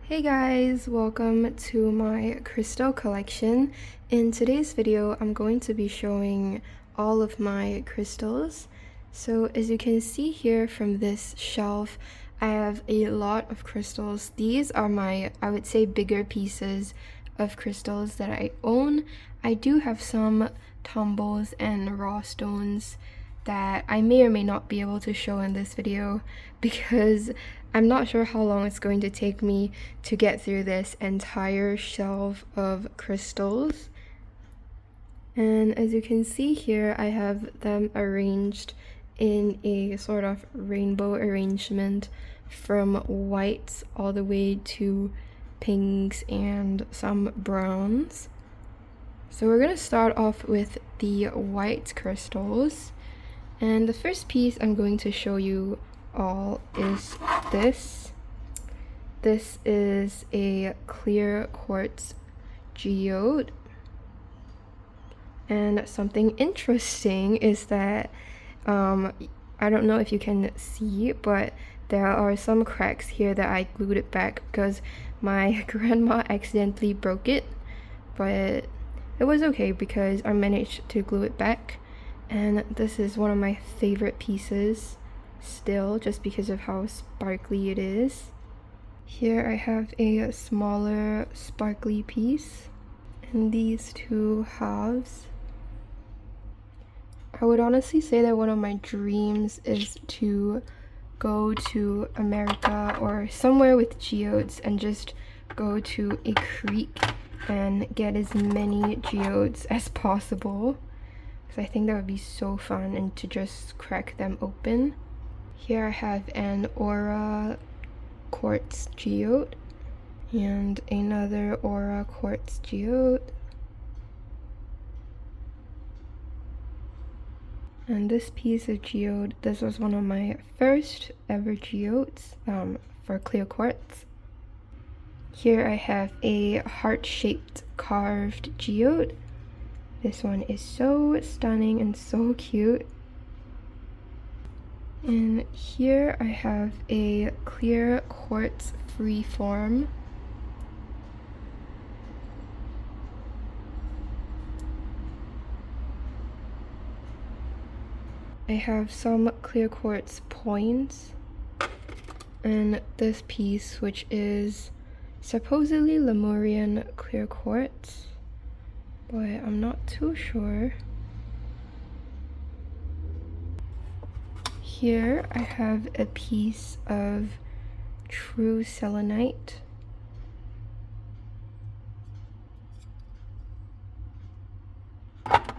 Hey guys, welcome to my crystal collection. In today's video, I'm going to be showing all of my crystals. So as you can see here from this shelf, I have a lot of crystals. These are my, I would say, bigger pieces of crystals that I own. I do have some tumbles and raw stones that I may or may not be able to show in this video because I'm not sure how long it's going to take me to get through this entire shelf of crystals. And as you can see here, I have them arranged in a sort of rainbow arrangement from whites all the way to pinks and some browns. So we're gonna start off with the white crystals. And the first piece I'm going to show you all is this. This is a clear quartz geode. And something interesting is that I don't know if you can see, but there are some cracks here that I glued it back because my grandma accidentally broke it, but it was okay because I managed to glue it back. And this is one of my favorite pieces still, just because of how sparkly it is. Here I have a smaller sparkly piece and these two halves. I would honestly say that one of my dreams is to go to America or somewhere with geodes and just go to a creek and get as many geodes as possible. I think that would be so fun, and to just crack them open. Here I have an aura quartz geode and another aura quartz geode. And this piece of geode, this was one of my first ever geodes for clear quartz. Here I have a heart-shaped carved geode. This one is so stunning and so cute. And here I have a clear quartz freeform. I have some clear quartz points. And this piece, which is supposedly Lemurian clear quartz, but I'm not too sure. Here I have a piece of true selenite.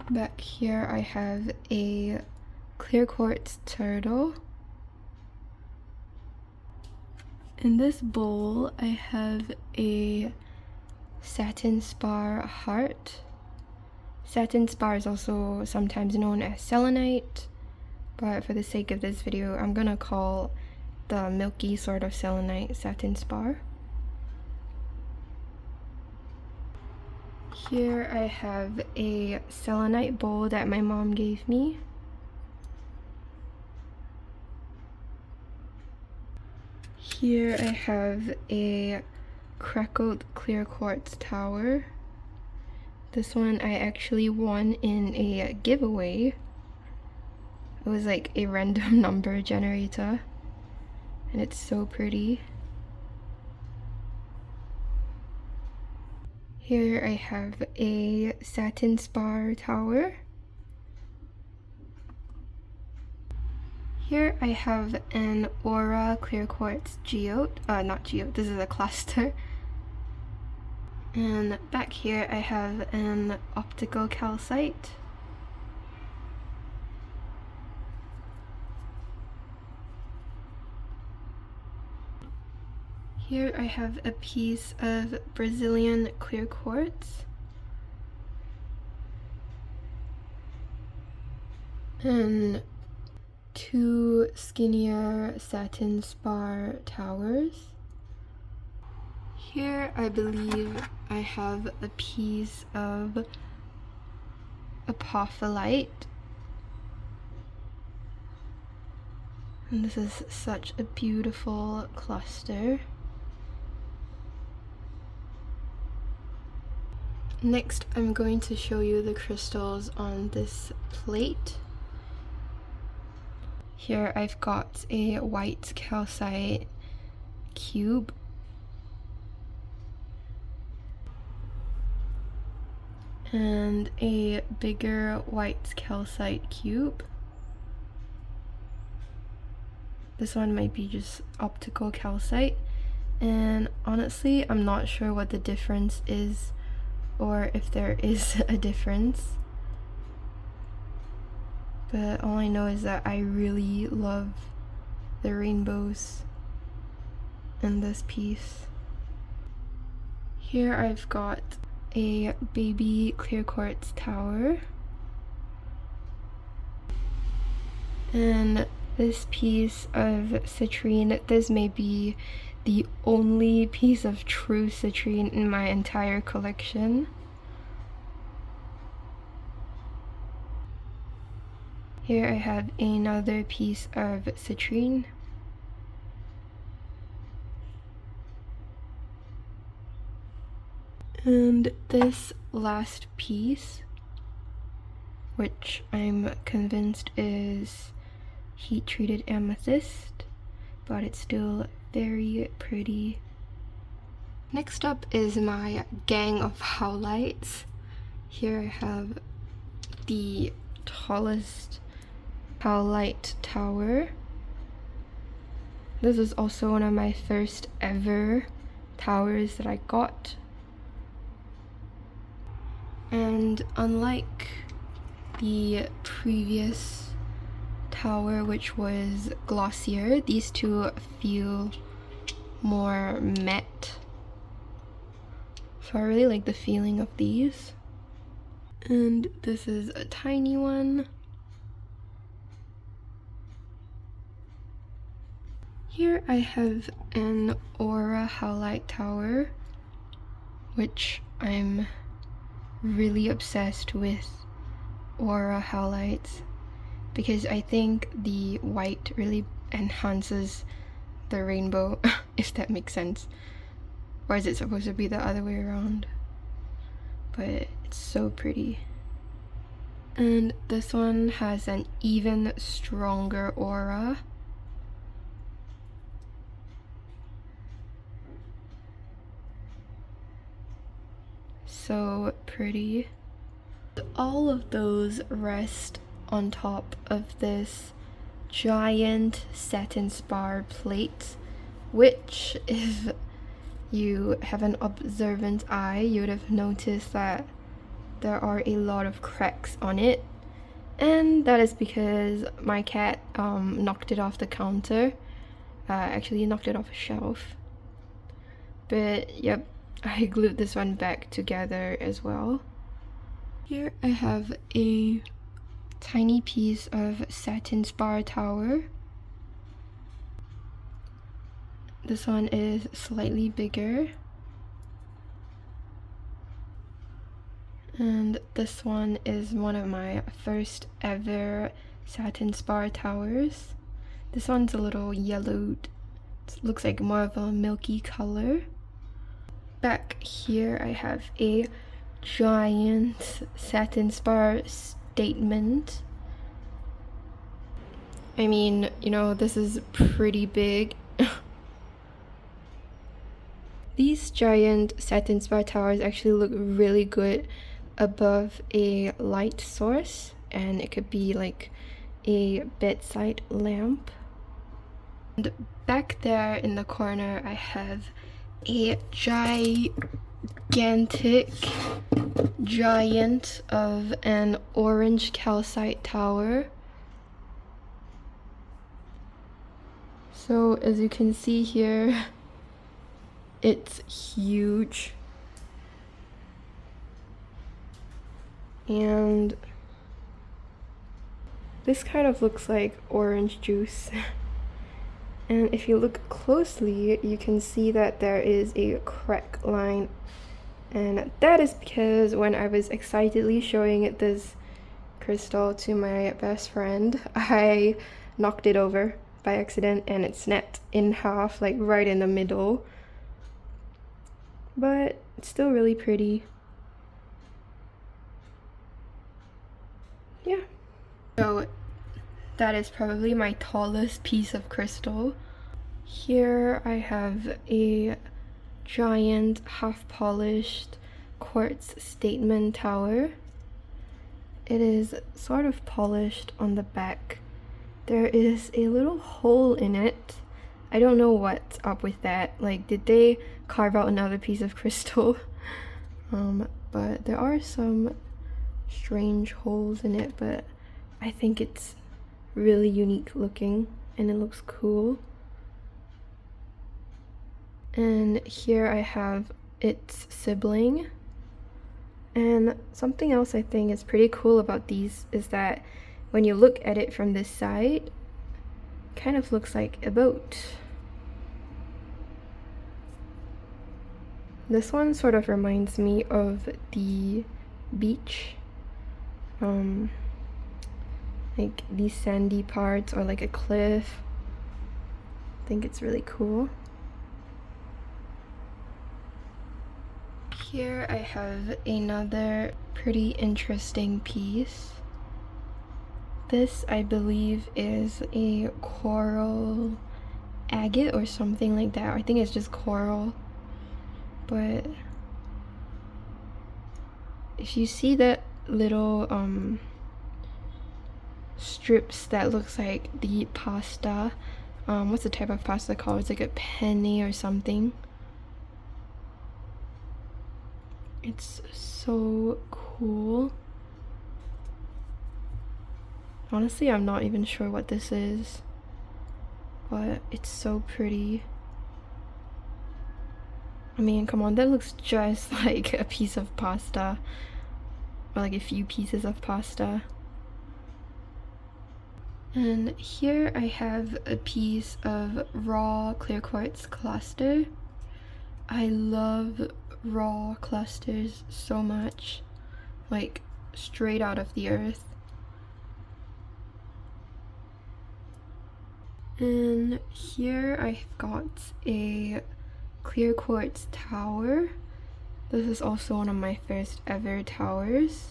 Back here I have a clear quartz turtle. In this bowl I have a satin spar heart. Satin spar is also sometimes known as selenite, but for the sake of this video, I'm gonna call the milky sort of selenite satin spar. Here I have a selenite bowl that my mom gave me. Here I have a crackled clear quartz tower. This one I actually won in a giveaway. It was like a random number generator, and it's so pretty. Here I have a satin spar tower. Here I have an aura clear quartz geode, not geode, this is a cluster. And back here I have an optical calcite. Here I have a piece of Brazilian clear quartz. And two skinnier satin spar towers. Here I believe I have a piece of apophyllite. And this is such a beautiful cluster. Next, I'm going to show you the crystals on this plate. Here I've got a white calcite cube, and a bigger white calcite cube. This one might be just optical calcite, and honestly I'm not sure what the difference is or if there is a difference, but all I know is that I really love the rainbows in this piece. Here I've got a baby clear quartz tower, and this piece of citrine. This may be the only piece of true citrine in my entire collection. Here I have another piece of citrine. And this last piece, which I'm convinced is heat-treated amethyst, but it's still very pretty. Next up is my gang of howlites. Here I have the tallest howlite tower. This is also one of my first ever towers that I got. And unlike the previous tower, which was glossier, these two feel more matte. So I really like the feeling of these. And this is a tiny one. Here I have an Aura howlite tower, which I'm really obsessed with Aura howlites because I think the white really enhances the rainbow, if that makes sense. Or is it supposed to be the other way around? But it's so pretty. And this one has an even stronger aura. So pretty. All of those rest on top of this giant satin spar plate, which if you have an observant eye, you would have noticed that there are a lot of cracks on it, and that is because my cat knocked it off the counter. Actually knocked it off a shelf. But yep, I glued this one back together as well. Here I have a tiny piece of satin spar tower. This one is slightly bigger. And this one is one of my first ever satin spar towers. This one's a little yellowed. It looks like more of a milky color. Back here I have a giant satin spar statement. I mean, you know, this is pretty big. These giant satin spar towers actually look really good above a light source, and it could be like a bedside lamp. And back there in the corner I have a gigantic giant of an orange calcite tower. So as you can see here, it's huge. And this kind of looks like orange juice. And if you look closely, you can see that there is a crack line. And that is because when I was excitedly showing this crystal to my best friend, I knocked it over by accident and it snapped in half, like right in the middle. But it's still really pretty. yeah. So that is probably my tallest piece of crystal. Here I have a giant half-polished quartz statement tower. It is sort of polished on the back. There is a little hole in it. I don't know what's up with that. Like, did they carve out another piece of crystal? But there are some strange holes in it, but I think it's really unique looking and it looks cool. And here I have its sibling. And something else I think is pretty cool about these is that when you look at it from this side, it kind of looks like a boat. This one sort of reminds me of the beach. Like these sandy parts or like a cliff. I think it's really cool. Here I have another pretty interesting piece. This, I believe, is a coral agate or something like that. I think it's just coral. But if you see that little strips that looks like the pasta, what's the type of pasta called? It's like a penne or something. It's so cool. Honestly, I'm not even sure what this is, but it's so pretty. I mean, come on, that looks just like a piece of pasta, or like a few pieces of pasta. And here I have a piece of raw clear quartz cluster. I love raw clusters so much, like straight out of the earth. And here I've got a clear quartz tower. This is also one of my first ever towers.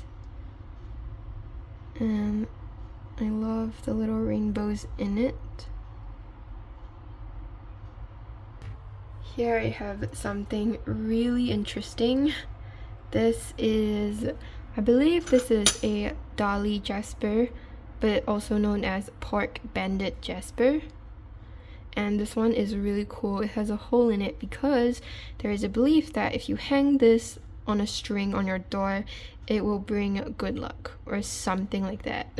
And I love the little rainbows in it. Here I have something really interesting. This is, I believe this is a Dali jasper, but also known as pork banded jasper. And this one is really cool. It has a hole in it because there is a belief that if you hang this on a string on your door, it will bring good luck or something like that.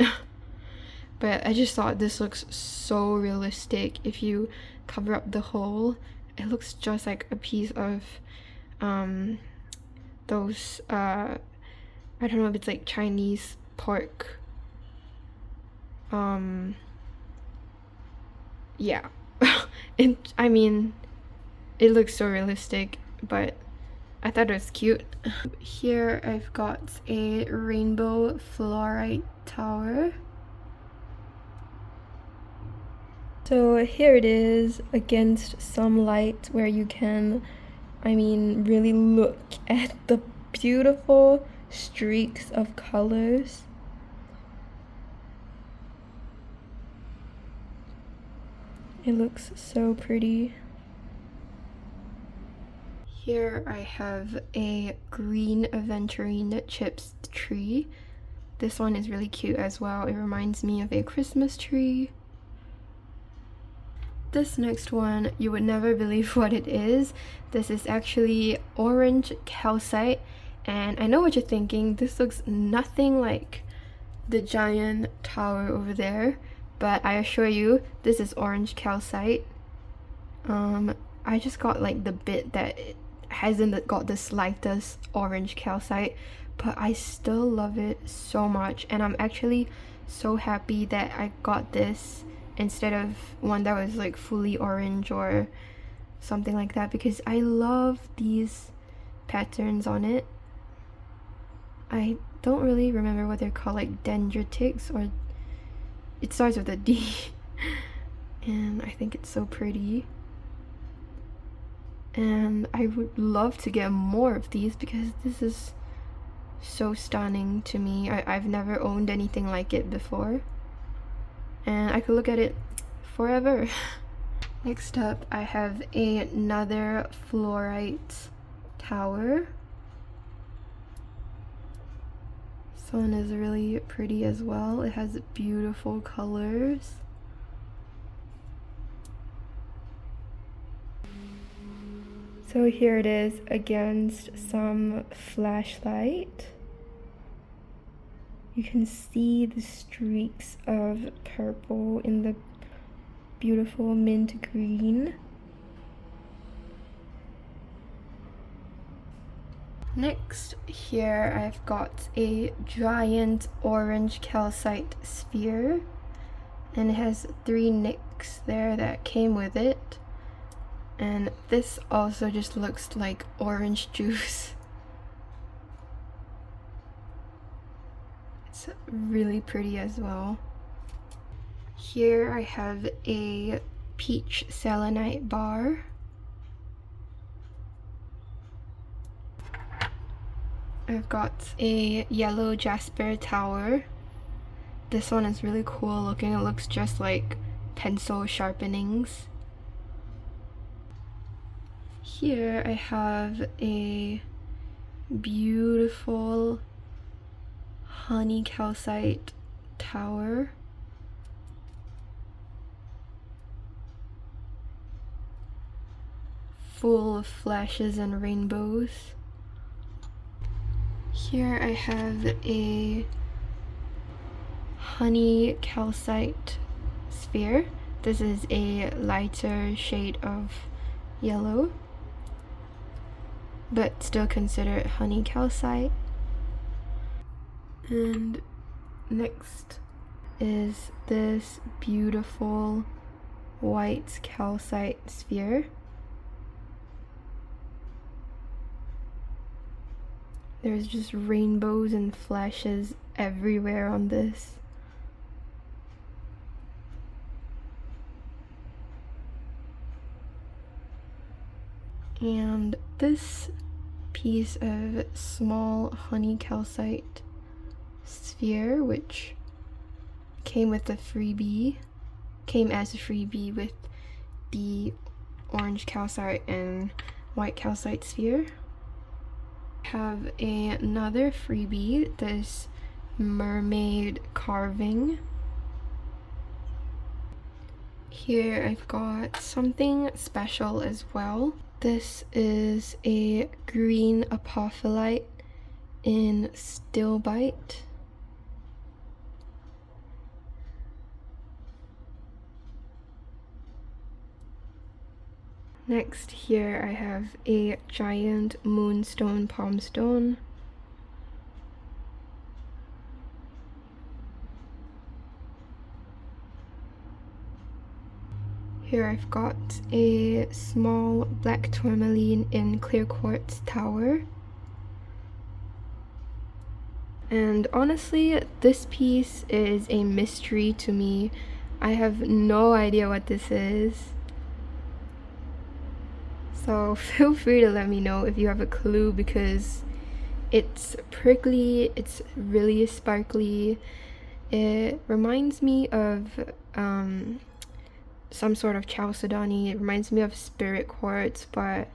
But I just thought this looks so realistic. If you cover up the hole, it looks just like a piece of those I don't know if it's like Chinese pork. Yeah. I mean, it looks so realistic, but I thought it was cute. Here I've got a rainbow fluorite tower. So here it is against some light where you can, I mean, really look at the beautiful streaks of colors. It looks so pretty. Here I have a green aventurine chips tree. This one is really cute as well. It reminds me of a Christmas tree. This next one, you would never believe what it is. This is actually orange calcite, and I know what you're thinking. This looks nothing like the giant tower over there, but I assure you, this is orange calcite. I just got like the bit that it hasn't got the slightest orange calcite, but I still love it so much, and I'm actually so happy that I got this instead of one that was like fully orange or something like that, because I love these patterns on it. I don't really remember what they're called, like dendritics, or it starts with a D. And I think it's so pretty, and I would love to get more of these because this is so stunning to me. I've never owned anything like it before, and I could look at it forever. Next up, I have another fluorite tower. This one is really pretty as well. It has beautiful colors. So here it is against some flashlight. You can see the streaks of purple in the beautiful mint green. Next, here I've got a giant orange calcite sphere, and it has 3 nicks there that came with it. And this also just looks like orange juice. It's really pretty as well. Here I have a peach selenite bar. I've got a yellow jasper tower. This one is really cool looking. It looks just like pencil sharpenings. Here I have a beautiful honey calcite tower. Full of flashes and rainbows. Here I have a honey calcite sphere. This is a lighter shade of yellow, but still considered honey calcite. And next is this beautiful white calcite sphere. There's just rainbows and flashes everywhere on this. And this piece of small honey calcite sphere, which came as a freebie with the orange calcite and white calcite sphere. Have another freebie, this mermaid carving. Here I've got something special as well. This is a green apophyllite in stilbite. Next, here I have a giant moonstone palmstone. Here I've got a small black tourmaline in clear quartz tower. And honestly, this piece is a mystery to me. I have no idea what this is. So feel free to let me know if you have a clue, because it's prickly, it's really sparkly. It reminds me of some sort of chalcedony. It reminds me of spirit quartz, but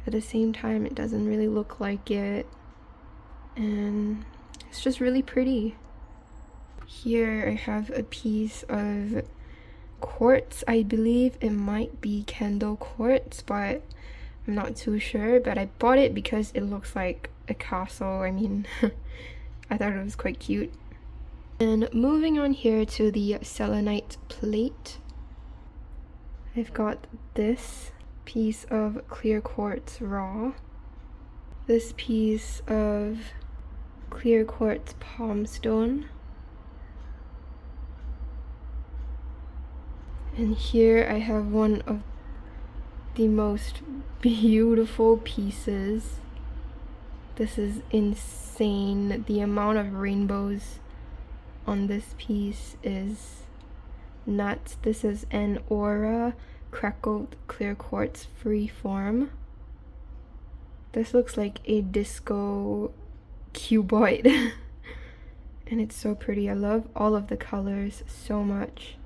at the same time it doesn't really look like it. And it's just really pretty. Here I have a piece of quartz. I believe it might be candle quartz, but I'm not too sure. But I bought it because it looks like a castle. I mean, I thought it was quite cute. And moving on here to the selenite plate, I've got this piece of clear quartz raw, this piece of clear quartz palmstone, and here I have one of the most beautiful pieces. This is insane. The amount of rainbows on this piece is nuts. This is an Aura crackled clear quartz freeform. This looks like a disco cuboid. And it's so pretty. I love all of the colors so much.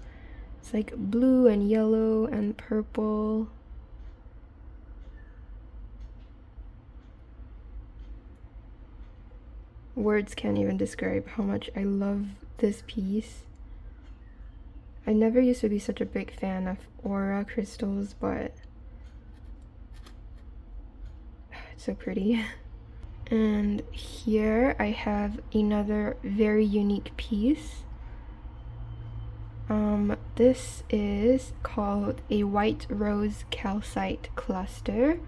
It's like blue and yellow and purple. Words can't even describe how much I love this piece. I never used to be such a big fan of aura crystals, but it's so pretty. And here I have another very unique piece. This is called a white rose calcite cluster,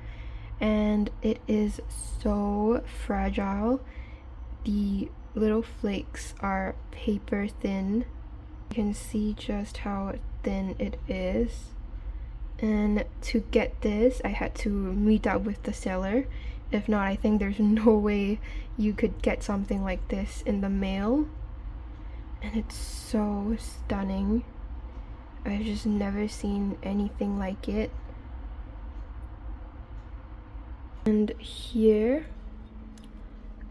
and it is so fragile. The little flakes are paper thin. You can see just how thin it is. And to get this, I had to meet up with the seller. If not, I think there's no way you could get something like this in the mail. And it's so stunning. I've just never seen anything like it. And here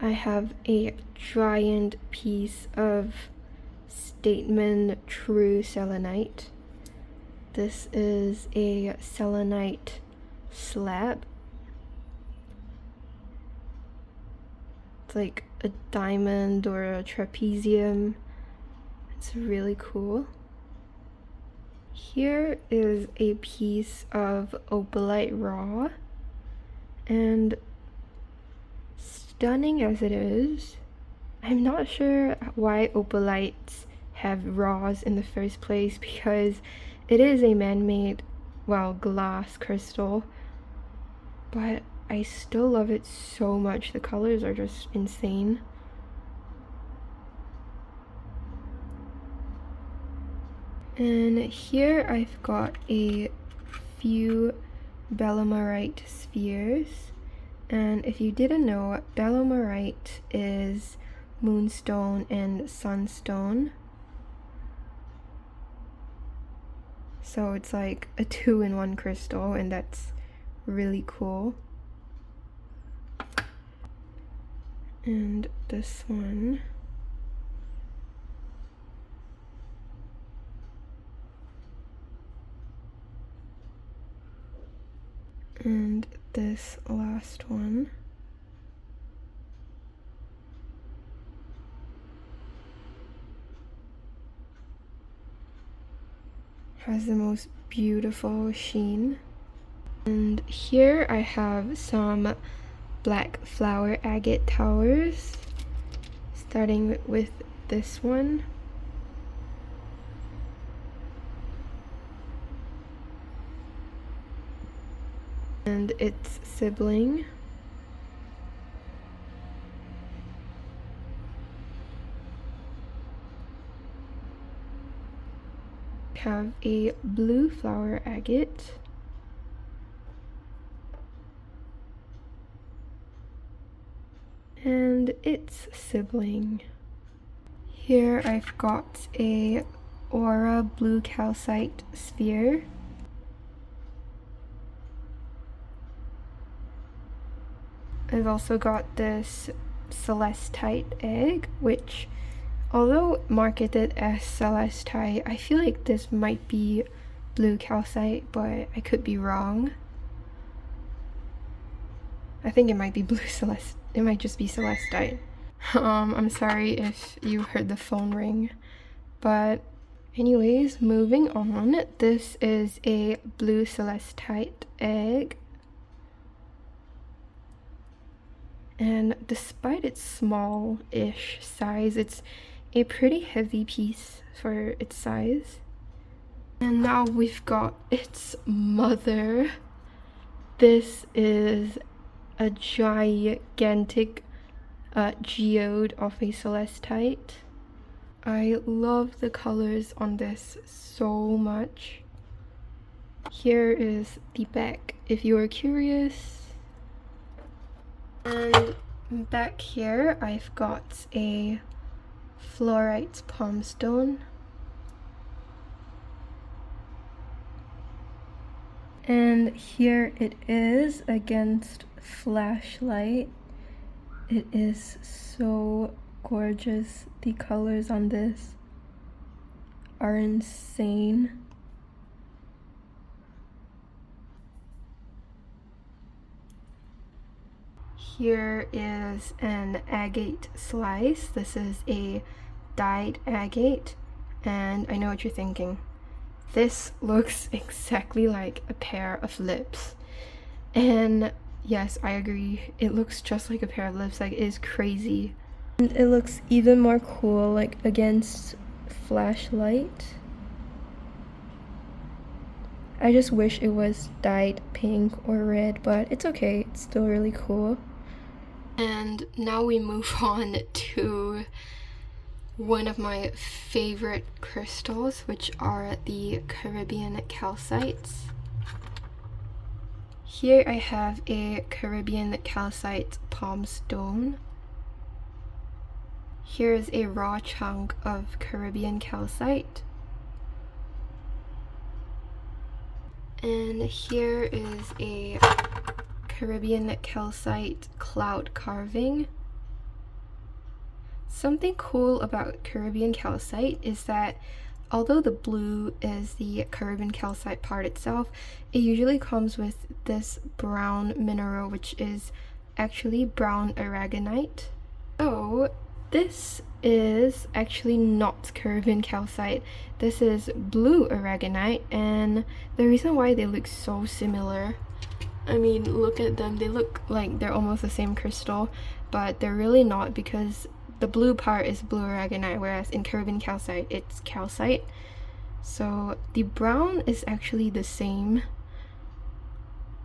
I have a giant piece of Statement True Selenite. This is a selenite slab. It's like a diamond or a trapezium. It's really cool. Here is a piece of opalite raw, and stunning as it is, I'm not sure why opalites have raws in the first place, because it is a man-made, well, glass crystal, but I still love it so much. The colors are just insane. And here I've got a few belemorite spheres. And if you didn't know, belemorite is moonstone and sunstone. So it's like a 2-in-1 crystal, and that's really cool. And this one. And this last one. Has the most beautiful sheen. And here I have some black flower agate towers, starting with this one. And its sibling. Have a blue flower agate. And its sibling. Here I've got a aura blue calcite sphere. I've also got this celestite egg, which, although marketed as celestite, I feel like this might be blue calcite, but I could be wrong. I think it might be blue celeste. It might just be celestite. I'm sorry if you heard the phone ring, but anyways, moving on. This is a blue celestite egg. And despite its small-ish size, it's a pretty heavy piece for its size. And now we've got its mother. This is a gigantic geode of a celestite. I love the colors on this so much. Here is the back if you are curious. And back here I've got a fluorite palm stone. And here it is against flashlight. It is so gorgeous. The colors on this are insane. Here is an agate slice. This is a dyed agate, and I know what you're thinking. This looks exactly like a pair of lips. And yes, I agree. It looks just like a pair of lips. Like, it is crazy. And it looks even more cool, like, against flashlight. I just wish it was dyed pink or red, but it's okay. It's still really cool. And now we move on to one of my favorite crystals, which are the Caribbean calcites. Here I have a Caribbean calcite palm stone. Here is a raw chunk of Caribbean calcite. And here is a Caribbean calcite cloud carving. Something cool about Caribbean calcite is that although the blue is the Caribbean calcite part itself, it usually comes with this brown mineral, which is actually brown aragonite. So this is actually not Caribbean calcite. This is blue aragonite, and the reason why they look so similar, I mean, look at them. They look like they're almost the same crystal, but they're really not, because the blue part is blue aragonite, whereas in Caribbean calcite, it's calcite. So the brown is actually the same,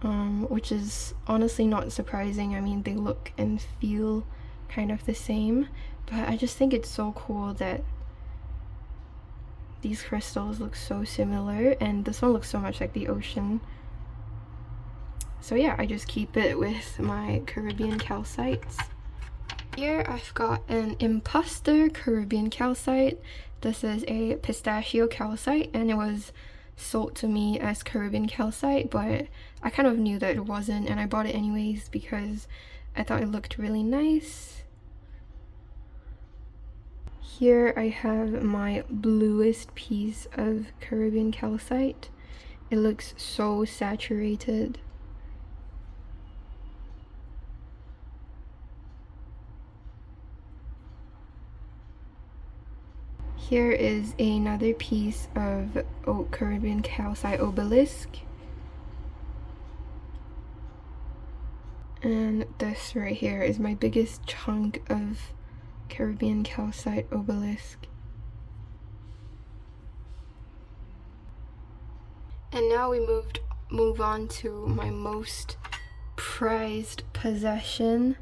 which is honestly not surprising. I mean, they look and feel kind of the same, but I just think it's so cool that these crystals look so similar, and this one looks so much like the ocean. So yeah, I just keep it with my Caribbean calcites. Here I've got an imposter Caribbean calcite. This is a pistachio calcite, and it was sold to me as Caribbean calcite, but I kind of knew that it wasn't, and I bought it anyways because I thought it looked really nice. Here I have my bluest piece of Caribbean calcite. It looks so saturated. Here is another piece of Caribbean calcite obelisk. And this right here is my biggest chunk of Caribbean calcite obelisk. And now we move on to my most prized possession.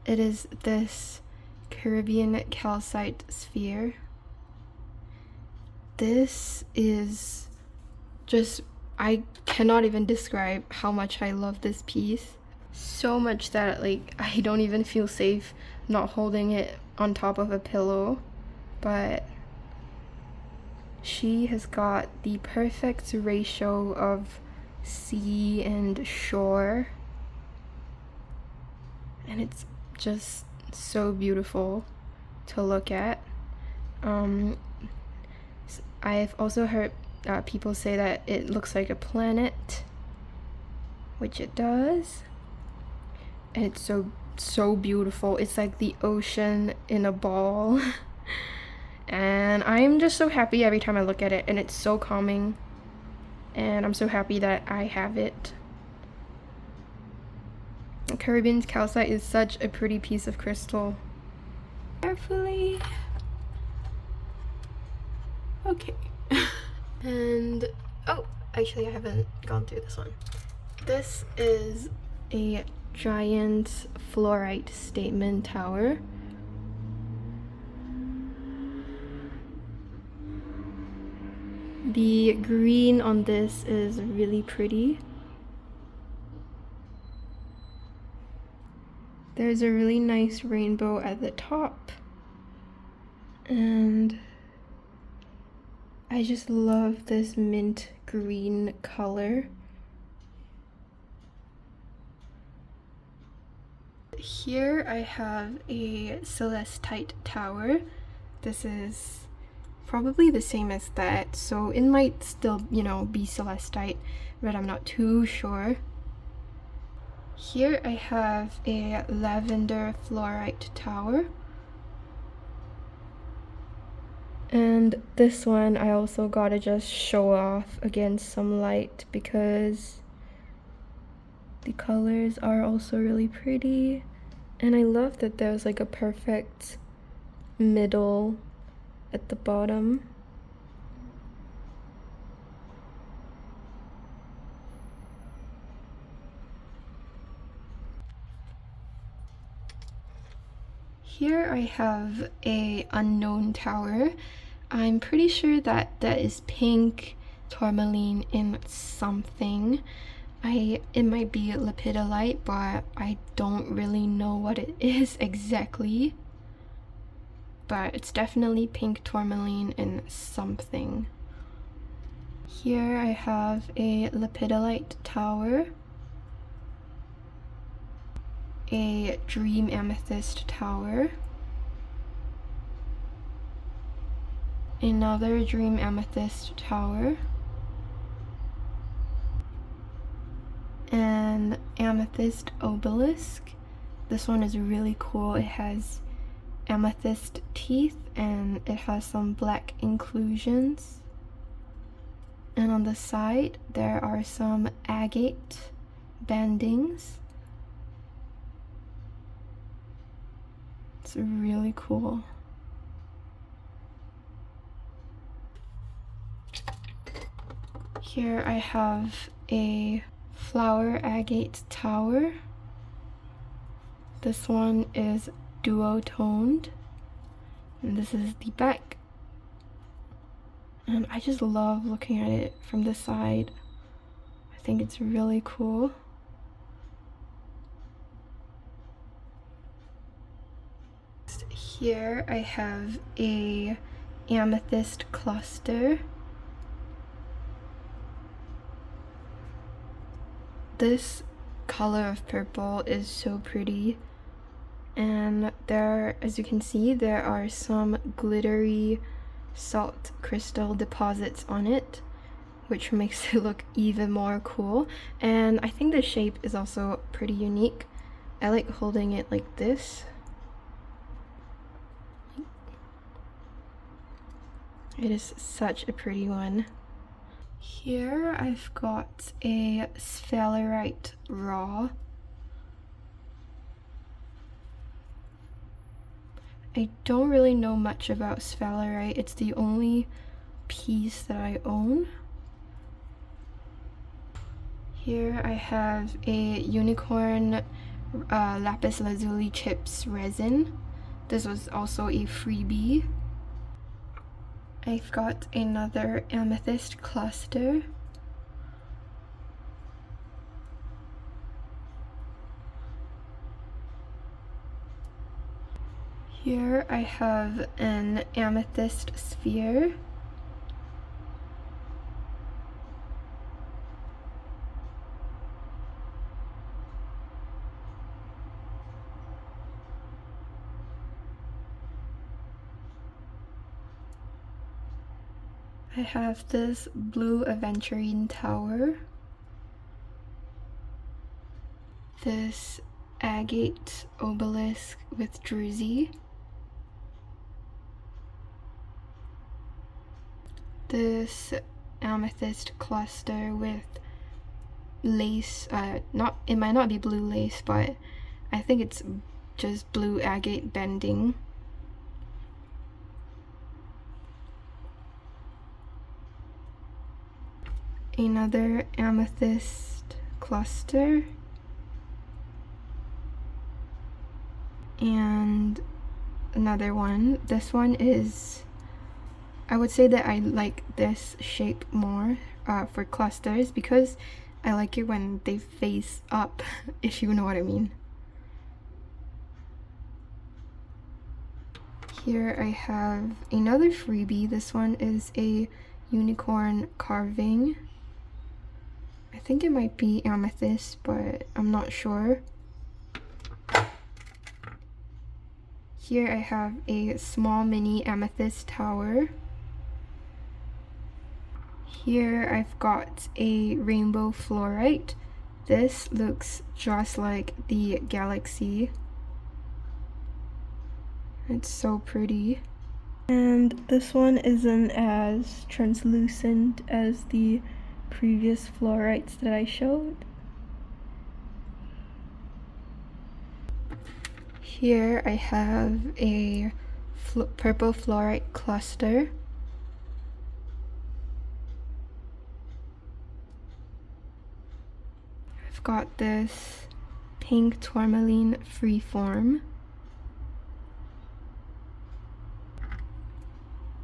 It is this Caribbean calcite sphere. This is just, I cannot even describe how much I love this piece. So much that, like, I don't even feel safe not holding it on top of a pillow. But she has got the perfect ratio of sea and shore, and it's just so beautiful to look at. I've also heard people say that it looks like a planet, which it does, and it's so beautiful. It's like the ocean in a ball. And I'm just so happy every time I look at it, and it's so calming, and I'm so happy that I have it. Caribbean calcite is such a pretty piece of crystal. Carefully. Okay. And oh, actually I haven't gone through this one. This is a giant fluorite statement tower. The green on this is really pretty. There's a really nice rainbow at the top, and I just love this mint green color. Here I have a celestite tower. This is probably the same as that, so it might still, be celestite, but I'm not too sure. Here I have a lavender fluorite tower. And this one I also gotta just show off against some light because the colors are also really pretty. And I love that there's like a perfect middle at the bottom. Here I have a unknown tower. I'm pretty sure that that is pink tourmaline in something. It might be lepidolite, but I don't really know what it is exactly. But it's definitely pink tourmaline in something. Here I have a lepidolite tower, a dream amethyst tower, another dream amethyst tower, an amethyst obelisk. This one is really cool. It has amethyst teeth and it has some black inclusions. And on the side there are some agate bandings. It's really cool. Here I have a flower agate tower. This one is duotoned, and this is the back. And I just love looking at it from the side. I think it's really cool. Here I have a amethyst cluster. This color of purple is so pretty, and there, as you can see, there are some glittery salt crystal deposits on it, which makes it look even more cool. And I think the shape is also pretty unique. I like holding it like this. It is such a pretty one. Here I've got a sphalerite raw. I don't really know much about sphalerite. It's the only piece that I own. Here I have a unicorn lapis lazuli chips resin. This was also a freebie. I've got another amethyst cluster. Here I have an amethyst sphere. I have this blue aventurine tower, this agate obelisk with druzy, this amethyst cluster with lace, it might not be blue lace, but I think it's just blue agate bending. Another amethyst cluster, and another one. This one is, I would say that I like this shape more for clusters because I like it when they face up, if you know what I mean. Here I have another freebie. This one is a unicorn carving. I think it might be amethyst, but I'm not sure. Here I have a small mini amethyst tower. Here I've got a rainbow fluorite. This looks just like the galaxy. It's so pretty. And this one isn't as translucent as the previous fluorites that I showed. Here I have a purple fluorite cluster. I've got this pink tourmaline freeform,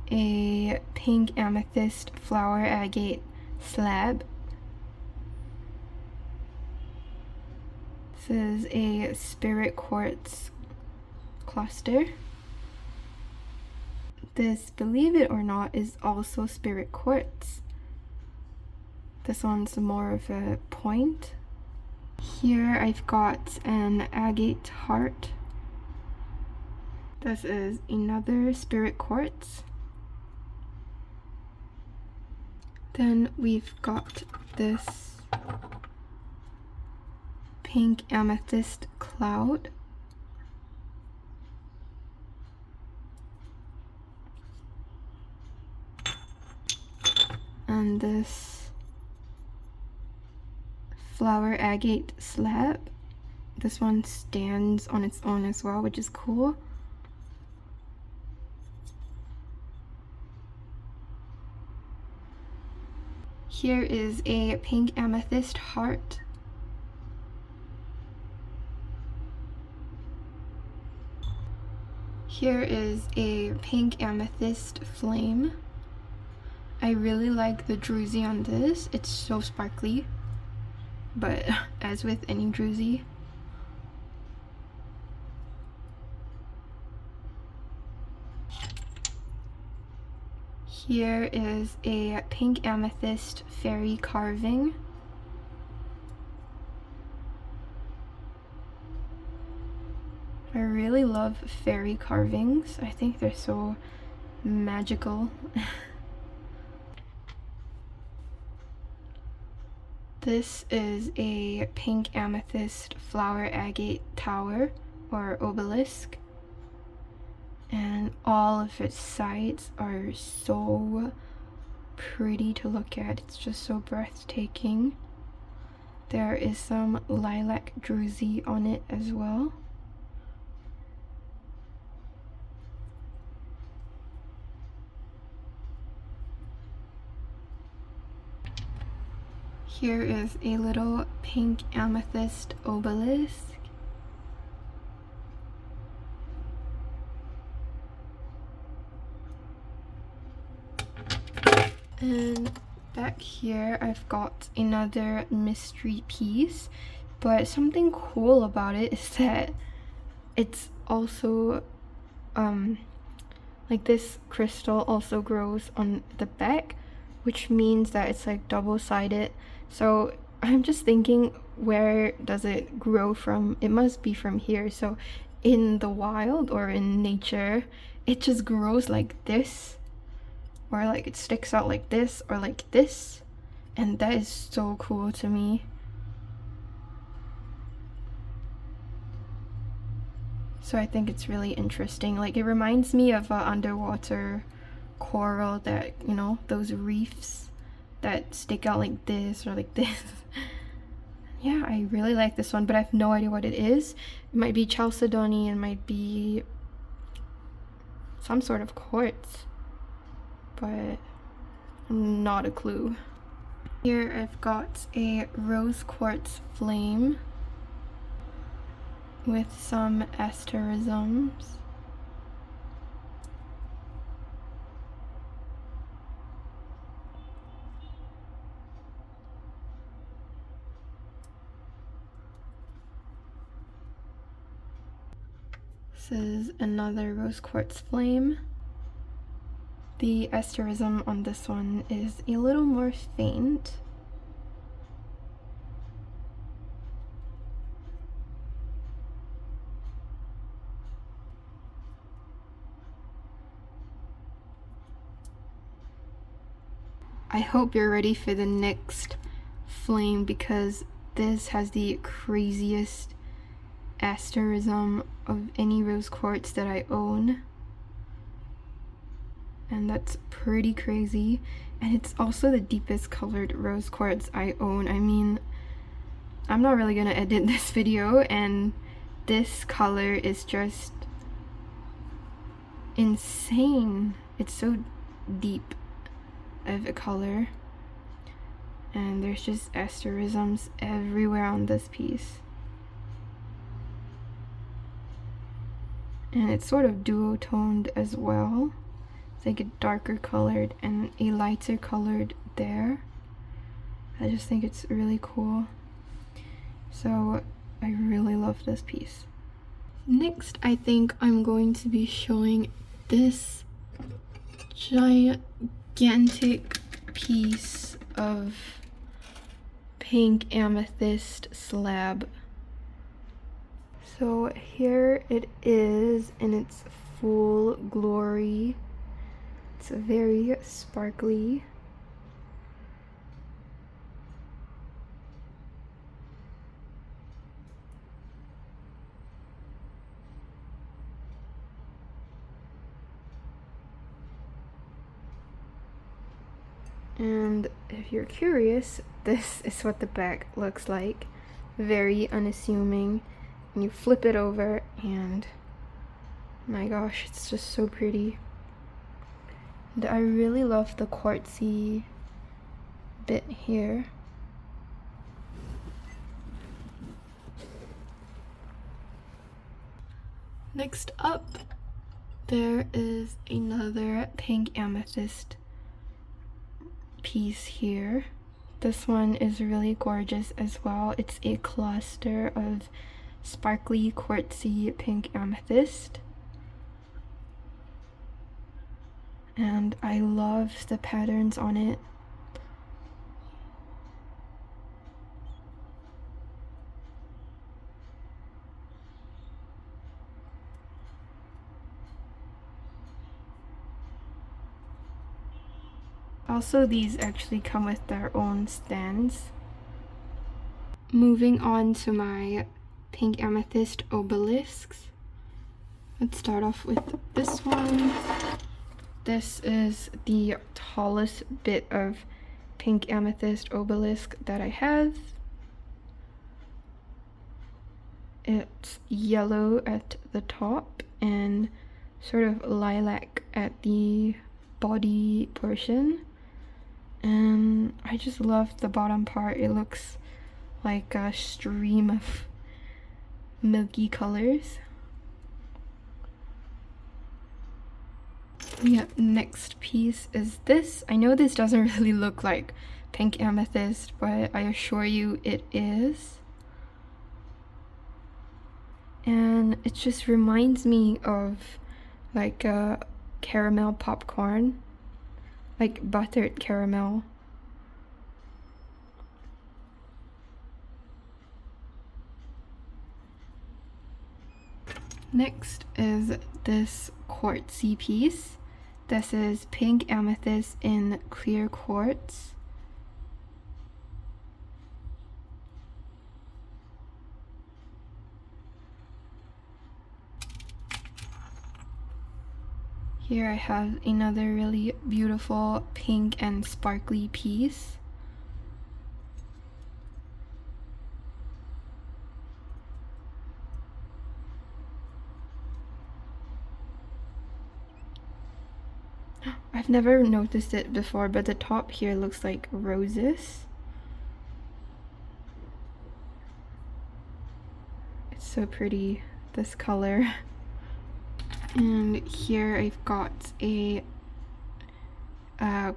a pink amethyst flower agate slab. This is a spirit quartz cluster. This, believe it or not, is also spirit quartz. This one's more of a point. Here I've got an agate heart. This is another spirit quartz. Then we've got this pink amethyst cloud. And this flower agate slab. This one stands on its own as well, which is cool. Here is a pink amethyst heart. Here is a pink amethyst flame. I really like the druzy on this. It's so sparkly, but as with any druzy. Here is a pink amethyst fairy carving. I really love fairy carvings. I think they're so magical. This is a pink amethyst flower agate tower or obelisk, and all of its sides are so pretty to look at. It's just so breathtaking. There is some lilac druzy on it as well. Here is a little pink amethyst obelisk. And back here I've got another mystery piece, but something cool about it is that it's also like this crystal also grows on the back, which means that it's like double-sided. So I'm just thinking, where does it grow from? It must be from here. So in the wild or in nature, it just grows like this, or like it sticks out like this or like this, and that is so cool to me. So I think it's really interesting. Like, it reminds me of underwater coral, that, you know, those reefs that stick out like this or like this. Yeah, I really like this one, but I have no idea what it is. It might be chalcedony, it might be some sort of quartz, but not a clue. Here I've got a rose quartz flame with some asterisms. This is another rose quartz flame. The asterism on this one is a little more faint. I hope you're ready for the next flame, because this has the craziest asterism of any rose quartz that I own. And that's pretty crazy. And it's also the deepest colored rose quartz I own. I mean, I'm not really gonna edit this video, and this color is just insane. It's so deep of a color, and there's just asterisms everywhere on this piece. And it's sort of duotoned as well. It's like a darker colored and a lighter colored there. I just think it's really cool. So I really love this piece. Next, I think I'm going to be showing this gigantic piece of pink amethyst slab. So here it is in its full glory. It's very sparkly. And if you're curious, this is what the back looks like. Very unassuming. And you flip it over and my gosh, it's just so pretty. And I really love the quartzy bit here. Next up, there is another pink amethyst piece here. This one is really gorgeous as well. It's a cluster of sparkly quartzy pink amethyst. And I love the patterns on it. Also, these actually come with their own stands. Moving on to my pink amethyst obelisks. Let's start off with this one. This is the tallest bit of pink amethyst obelisk that I have. It's yellow at the top and sort of lilac at the body portion. And I just love the bottom part. It looks like a stream of milky colors. Yeah, next piece is this. I know this doesn't really look like pink amethyst, but I assure you it is. And it just reminds me of like a caramel popcorn, like buttered caramel. Next is this quartzy piece. This is pink amethyst in clear quartz. Here I have another really beautiful pink and sparkly piece. I've never noticed it before, but the top here looks like roses. It's so pretty, this color. And here I've got a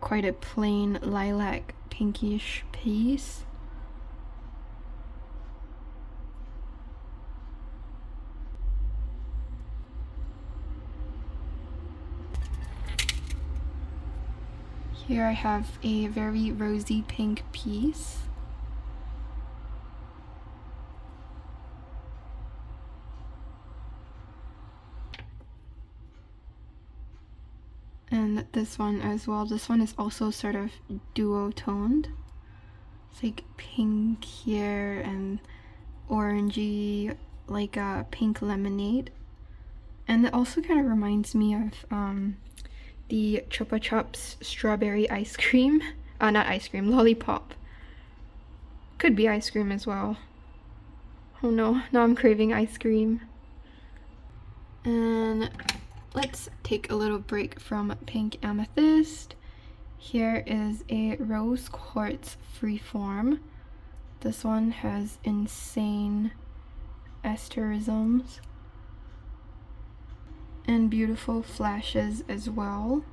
quite a plain lilac pinkish piece. Here I have a very rosy pink piece. And this one as well. This one is also sort of duotoned. It's like pink here and orangey, like a pink lemonade. And it also kind of reminds me of the Chupa Chups strawberry ice cream. Not ice cream, lollipop. Could be ice cream as well. Oh no, now I'm craving ice cream. And let's take a little break from Pink Amethyst. Here is a Rose Quartz Freeform. This one has insane asterisms and beautiful flashes as well.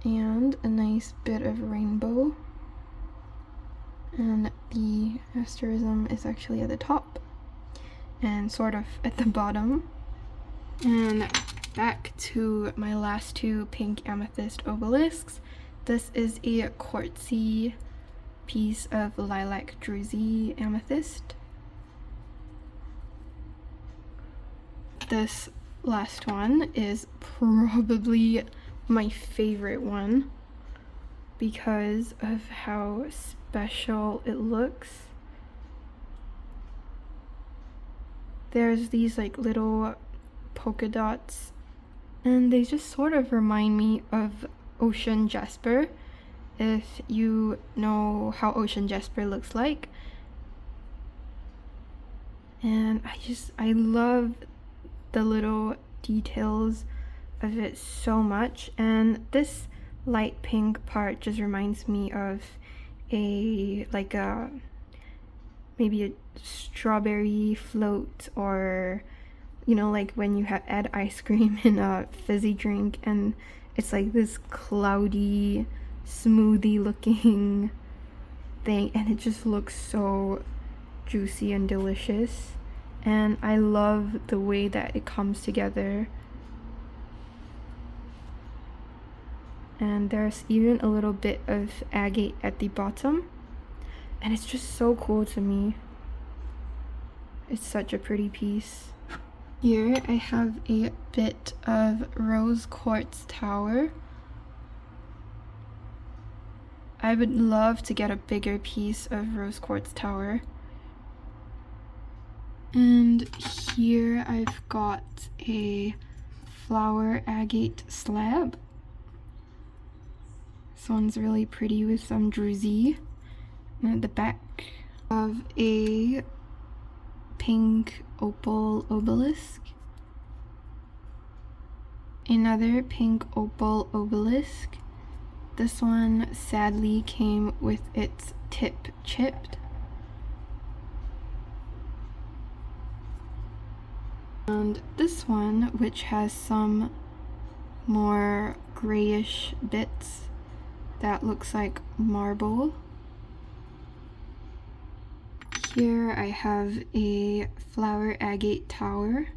And a nice bit of rainbow. And the asterism is actually at the top and sort of at the bottom. And back to my last two Pink Amethyst obelisks. This is a quartzy piece of lilac druzy amethyst. This last one is probably my favorite one because of how special it looks. There's these like little polka dots and they just sort of remind me of ocean jasper, if you know how ocean jasper looks like. And I love the little details of it so much, and this light pink part just reminds me of maybe a strawberry float, or you know, like when you add ice cream in a fizzy drink and it's like this cloudy smoothie looking thing, and it just looks so juicy and delicious. And I love the way that it comes together. And there's even a little bit of agate at the bottom, and it's just so cool to me. It's such a pretty piece. Here I have a bit of rose quartz tower. I would love to get a bigger piece of rose quartz tower. And here I've got a flower agate slab. This one's really pretty with some druzy. And at the back of a pink opal obelisk. Another pink opal obelisk. This one sadly came with its tip chipped. And this one, which has some more grayish bits that looks like marble. Here I have a flower agate tower.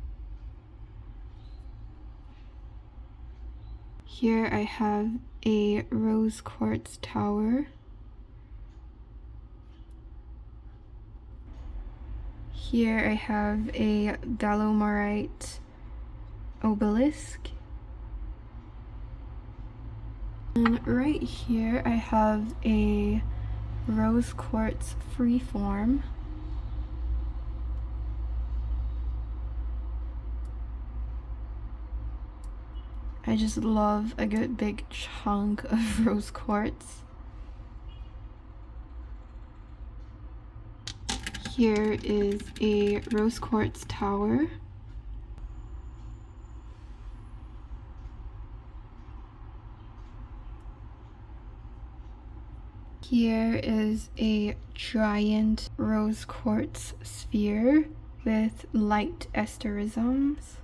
Here I have a rose quartz tower. Here I have a Dolomorite obelisk. And right here I have a rose quartz freeform. I just love a good big chunk of rose quartz. Here is a rose quartz tower. Here is a giant rose quartz sphere with light asterisms.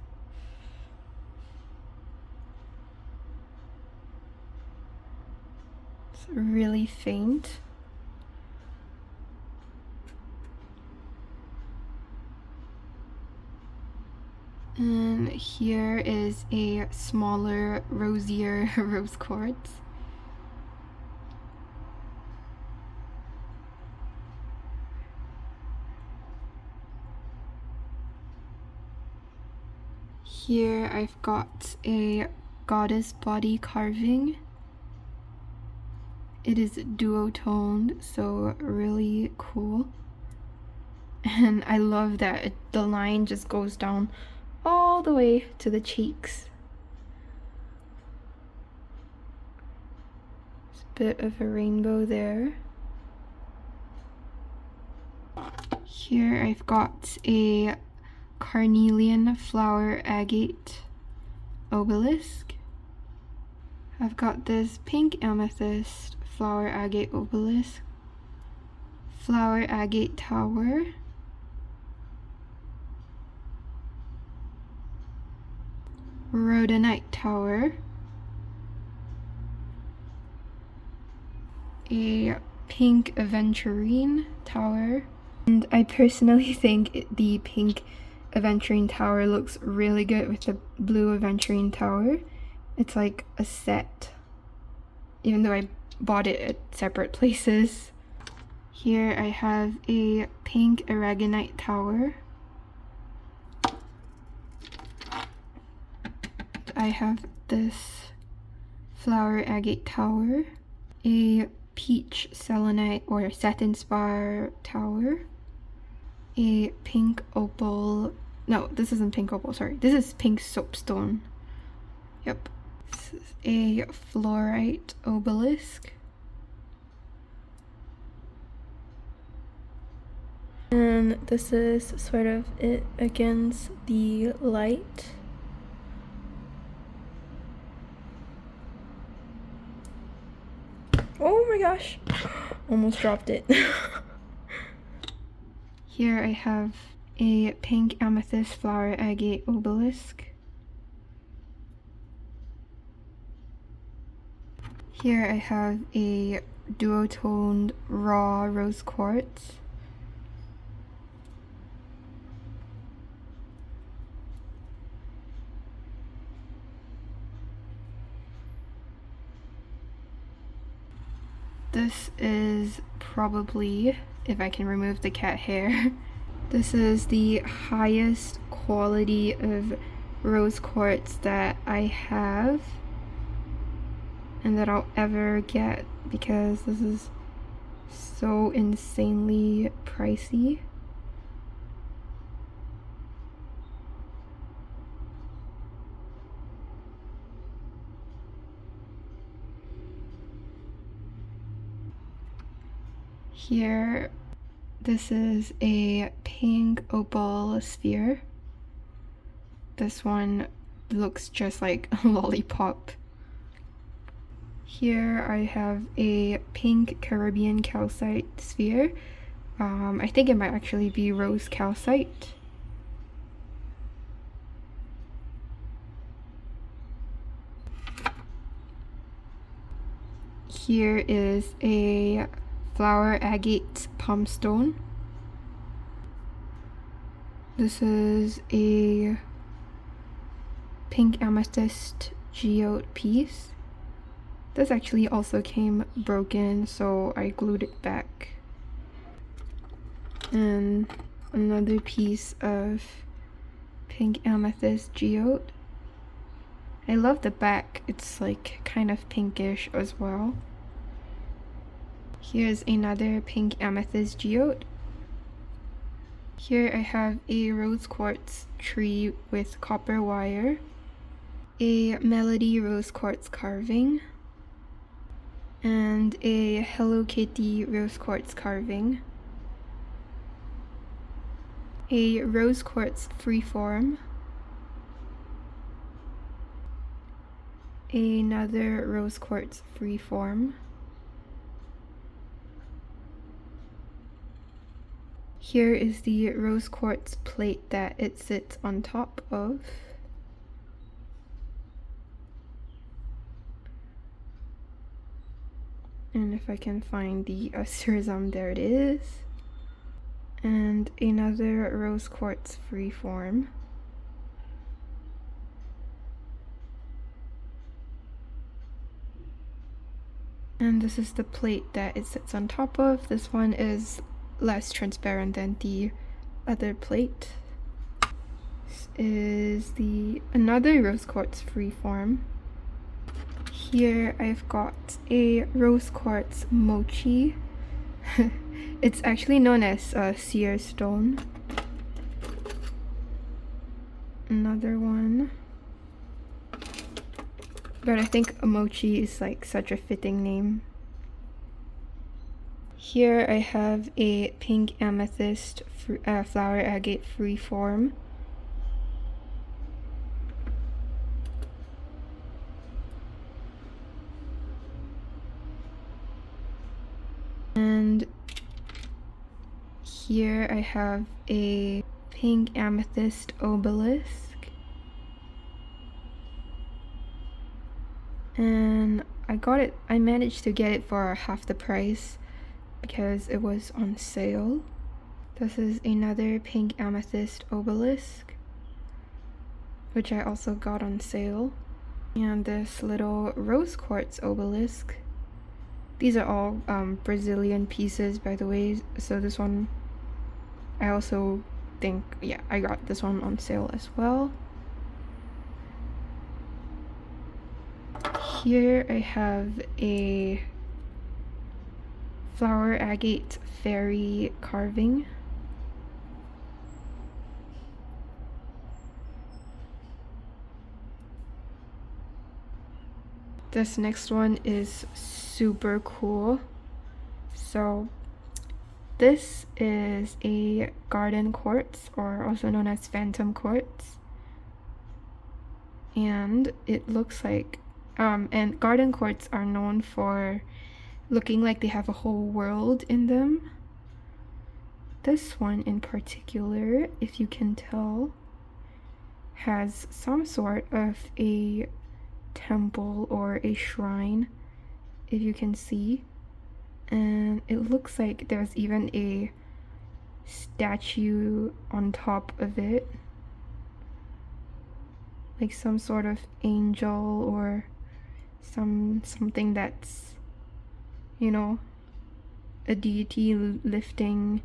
It's really faint. And here is a smaller, rosier rose quartz. Here I've got a goddess body carving. It is duotoned, so really cool. And I love that the line just goes down all the way to the cheeks. There's a bit of a rainbow there. Here I've got a carnelian flower agate obelisk. I've got this pink amethyst flower agate obelisk, flower agate tower, rhodonite tower, a pink aventurine tower, and I personally think the pink aventurine tower looks really good with the blue aventurine tower. It's like a set, even though I bought it at separate places. Here I have a pink aragonite tower. I have this flower agate tower, a peach selenite or satin spar tower, a pink opal, no, this isn't pink opal, sorry, this is pink soapstone. Yep. This is a fluorite obelisk. And this is sort of it against the light. Oh my gosh, almost dropped it. Here I have a pink amethyst flower agate obelisk. Here I have a duotoned raw rose quartz. This is probably, if I can remove the cat hair, this is the highest quality of rose quartz that I have and that I'll ever get, because this is so insanely pricey. Here, this is a pink opal sphere. This one looks just like a lollipop. Here I have a pink Caribbean calcite sphere. I think it might actually be rose calcite. Here is a flower agate palm stone. This is a pink amethyst geode piece. This actually also came broken, so I glued it back. And another piece of pink amethyst geode. I love the back, it's like kind of pinkish as well. Here's another pink amethyst geode. Here I have a rose quartz tree with copper wire, a melody rose quartz carving, and a Hello Kitty rose quartz carving, a rose quartz freeform, another rose quartz freeform. Here is the rose quartz plate that it sits on top of. And if I can find the asterism, there it is. And another rose quartz freeform. And this is the plate that it sits on top of. This one is less transparent than the other plate. This is the another rose quartz freeform. Here I've got a rose quartz mochi. It's actually known as seer stone. Another one. But I think mochi is like such a fitting name. Here I have a pink amethyst flower agate freeform. And here I have a pink amethyst obelisk. And I managed to get it for half the price because it was on sale. This is another pink amethyst obelisk, which I also got on sale. And this little rose quartz obelisk. These are all Brazilian pieces, by the way. So this one, I also think, yeah, I got this one on sale as well. Here I have a flower agate fairy carving. This next one is super cool. So this is a garden quartz, or also known as phantom quartz. And it looks like and garden quartz are known for looking like they have a whole world in them. This one in particular, if you can tell, has some sort of a temple or a shrine, if you can see. And it looks like there's even a statue on top of it, like some sort of angel or something that's, you know, a deity lifting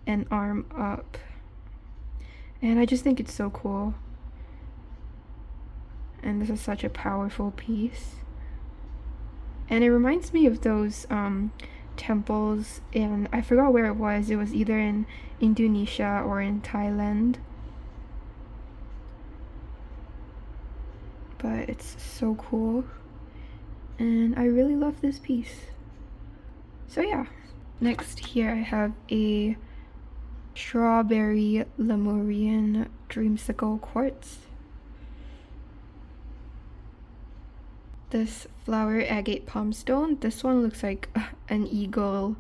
an arm up. And I just think it's so cool. And this is such a powerful piece. And it reminds me of those temples in, I forgot where it was either in Indonesia or in Thailand. But it's so cool. And I really love this piece. So yeah. Next here I have a strawberry Lemurian dreamsicle quartz. This flower agate palm stone. This one looks like an eagle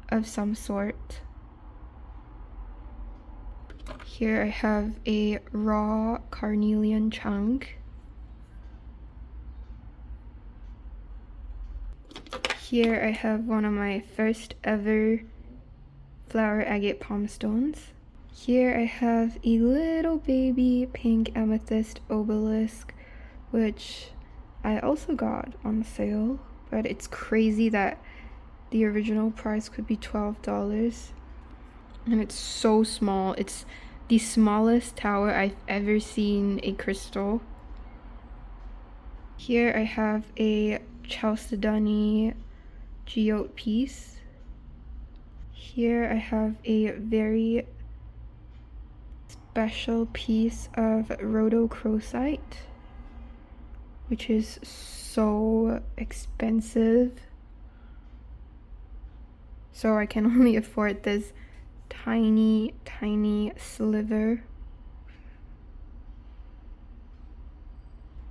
of some sort. Here I have a raw carnelian chunk. Here I have one of my first ever flower agate palm stones. Here I have a little baby pink amethyst obelisk, which I also got on sale, but it's crazy that the original price could be $12. And it's so small. It's the smallest tower I've ever seen a crystal. Here I have a Chalcedony geode piece. Here I have a very special piece of rhodochrosite, which is so expensive. So I can only afford this tiny sliver.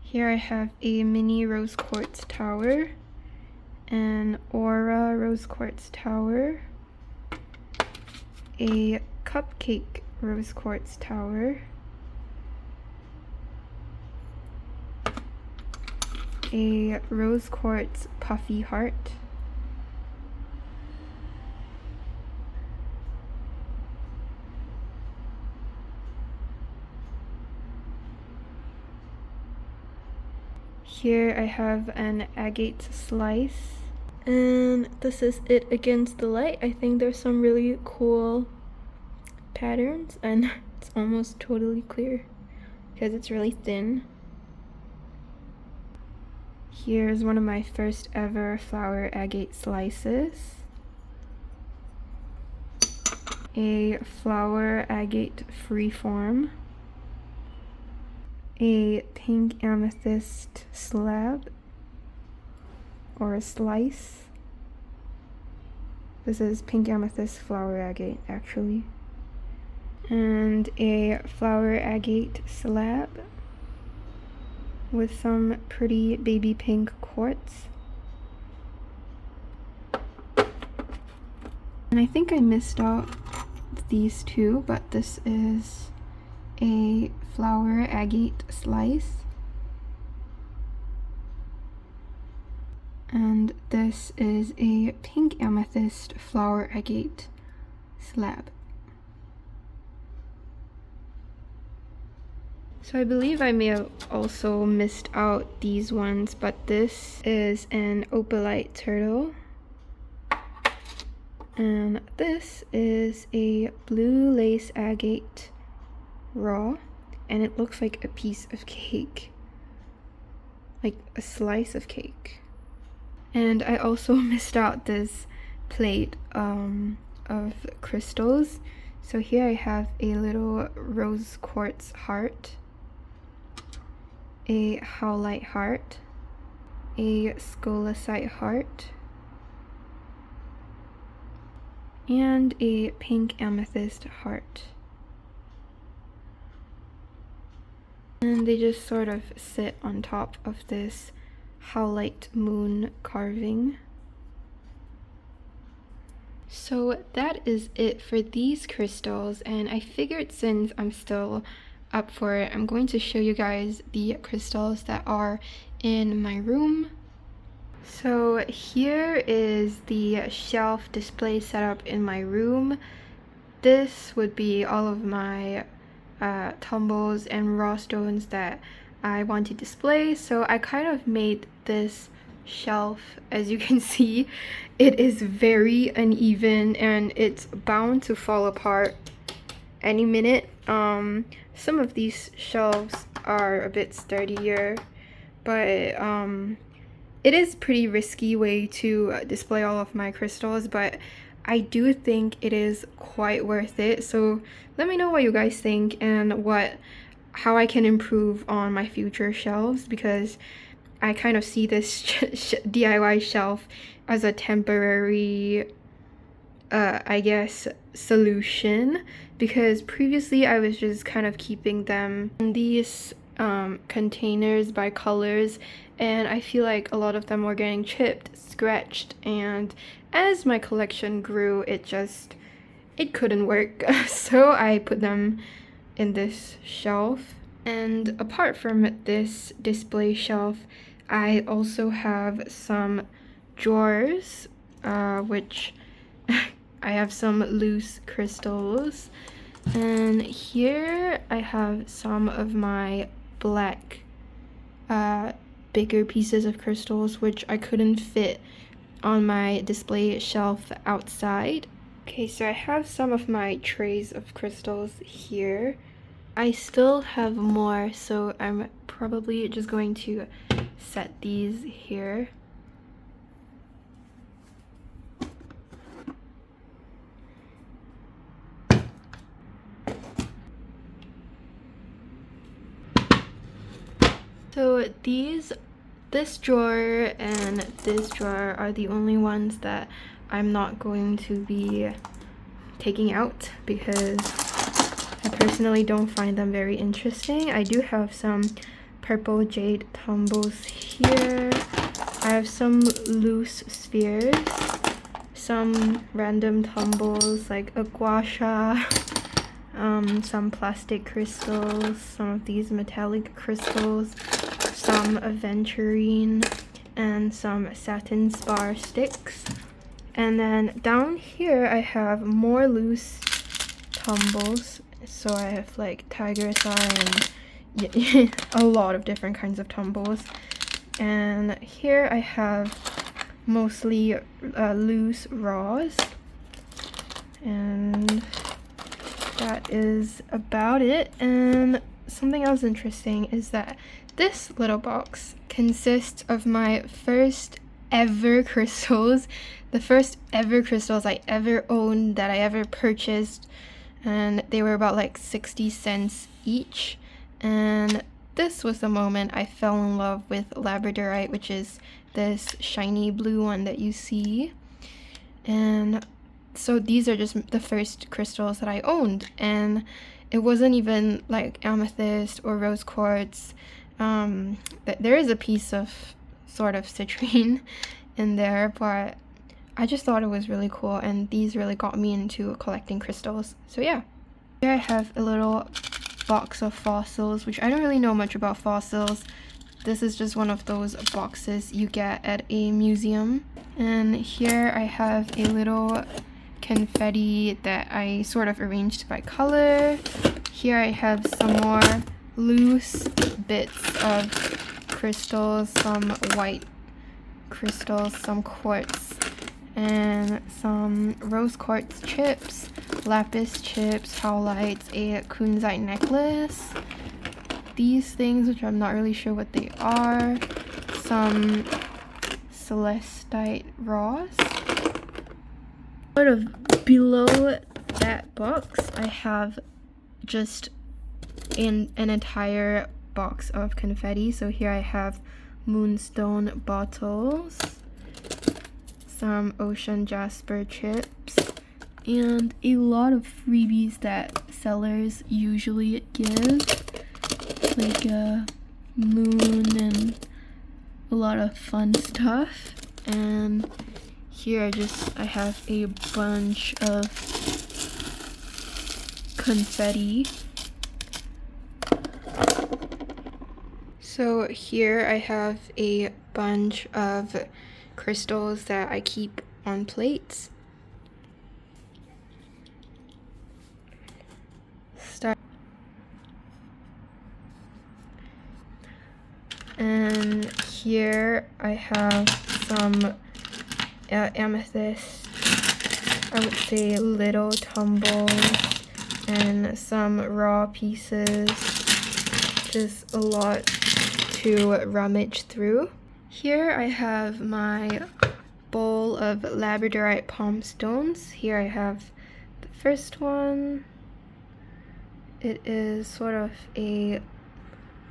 Here I have a mini rose quartz tower, an aura rose quartz tower, a cupcake rose quartz tower, a rose quartz puffy heart, here I have an agate slice. And this is it against the light. I think there's some really cool patterns and it's almost totally clear. because it's really thin. Here's one of my first ever flour agate slices. A flour agate freeform. A pink amethyst slab or a slice. This is pink amethyst flour agate actually. And a flour agate slab with some pretty baby pink quartz. And I think I missed out these two, but this is a flour agate slice. And this is a pink amethyst flour agate slab. So I believe I may have also missed out these ones, but this is an opalite turtle. And this is a blue lace agate raw, and it looks like a piece of cake, like a slice of cake. And I also missed out this plate of crystals. So here I have a little rose quartz heart, a howlite heart, a scolecite heart, and a pink amethyst heart. And they just sort of sit on top of this howlite moon carving. So that is it for these crystals, and I figured since I'm still up for it, I'm going to show you guys the crystals that are in my room. So here is the shelf display setup in my room. This would be all of my tumbles and raw stones that I want to display. So I kind of made this shelf. As you can see, it is very uneven and it's bound to fall apart any minute. Some of these shelves are a bit sturdier, but it is pretty risky way to display all of my crystals, but I do think it is quite worth it. So let me know what you guys think and how I can improve on my future shelves, because I kind of see this DIY shelf as a temporary I guess solution, because previously I was just kind of keeping them in these containers by colors, and I feel like a lot of them were getting chipped, scratched, and as my collection grew, it couldn't work. So I put them in this shelf. And apart from this display shelf, I also have some drawers, which I have some loose crystals, and here I have some of my black bigger pieces of crystals which I couldn't fit on my display shelf outside. Okay, so I have some of my trays of crystals here. I still have more, so I'm probably just going to set these here. So this drawer and this drawer are the only ones that I'm not going to be taking out because I personally don't find them very interesting. I do have some purple jade tumbles here. I have some loose spheres, some random tumbles like a gua sha, some plastic crystals, some of these metallic crystals, some aventurine, and some satin spar sticks. And then down here I have more loose tumbles. So I have like tiger's eye and a lot of different kinds of tumbles. And here I have mostly loose raws. And that is about it. And something else interesting is that this little box consists of my first ever crystals, the first ever crystals I ever owned, that I ever purchased, and they were about like 60 cents each. And this was the moment I fell in love with labradorite, which is this shiny blue one that you see. And so these are just the first crystals that I owned, and it wasn't even like amethyst or rose quartz. There is a piece of sort of citrine in there, but I just thought it was really cool, and these really got me into collecting crystals. So yeah. Here I have a little box of fossils, which I don't really know much about fossils. This is just one of those boxes you get at a museum. And here I have a little confetti that I sort of arranged by color. Here I have some more loose bits of crystals, some white crystals, some quartz, and some rose quartz chips, lapis chips, howlites, a kunzite necklace, these things which I'm not really sure what they are, some celestite rods. Sort of below that box I have just an entire box of confetti. So here I have moonstone bottles, some ocean jasper chips, and a lot of freebies that sellers usually give, like a moon and a lot of fun stuff. And here I have a bunch of confetti. So here I have a bunch of crystals that I keep on plates. And here I have some amethyst, I would say little tumbles, and some raw pieces, just a lot to rummage through. Here I have my bowl of labradorite palm stones. Here I have the first one. It is sort of a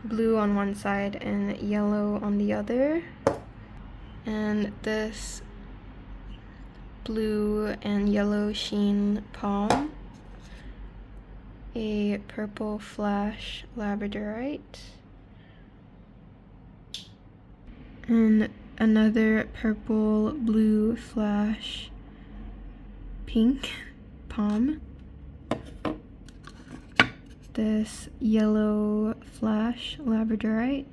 blue on one side and yellow on the other. And this blue and yellow sheen palm. A purple flash labradorite. And another purple blue flash pink palm. This yellow flash labradorite,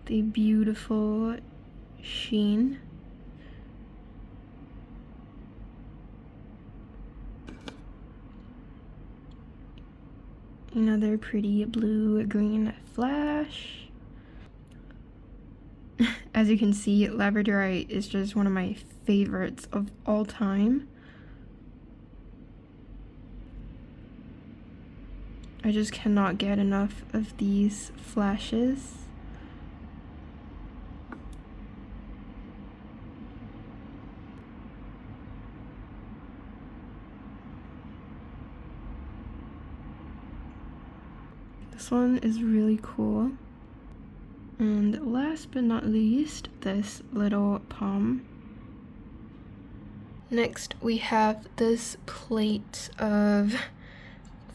the beautiful sheen, another pretty blue-green flash. As you can see, labradorite is just one of my favorites of all time. I just cannot get enough of these flashes. This one is really cool. And last but not least, this little palm. Next, we have this plate of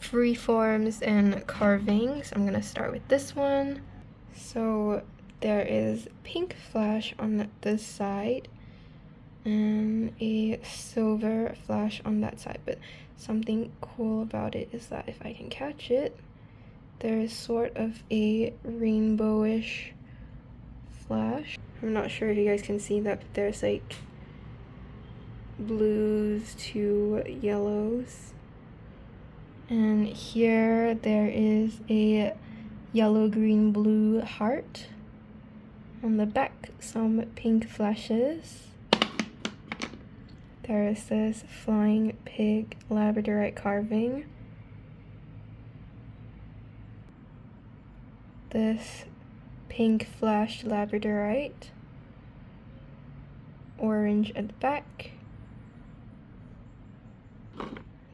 freeforms and carvings. I'm gonna start with this one. So there is pink flash on this side and a silver flash on that side, but something cool about it is that if I can catch it, there is sort of a rainbowish flash. I'm not sure if you guys can see that, but there's like blues to yellows. And here there is a yellow, green, blue heart. On the back, some pink flashes. There is this flying pig labradorite carving. this pink flash labradorite, orange at the back,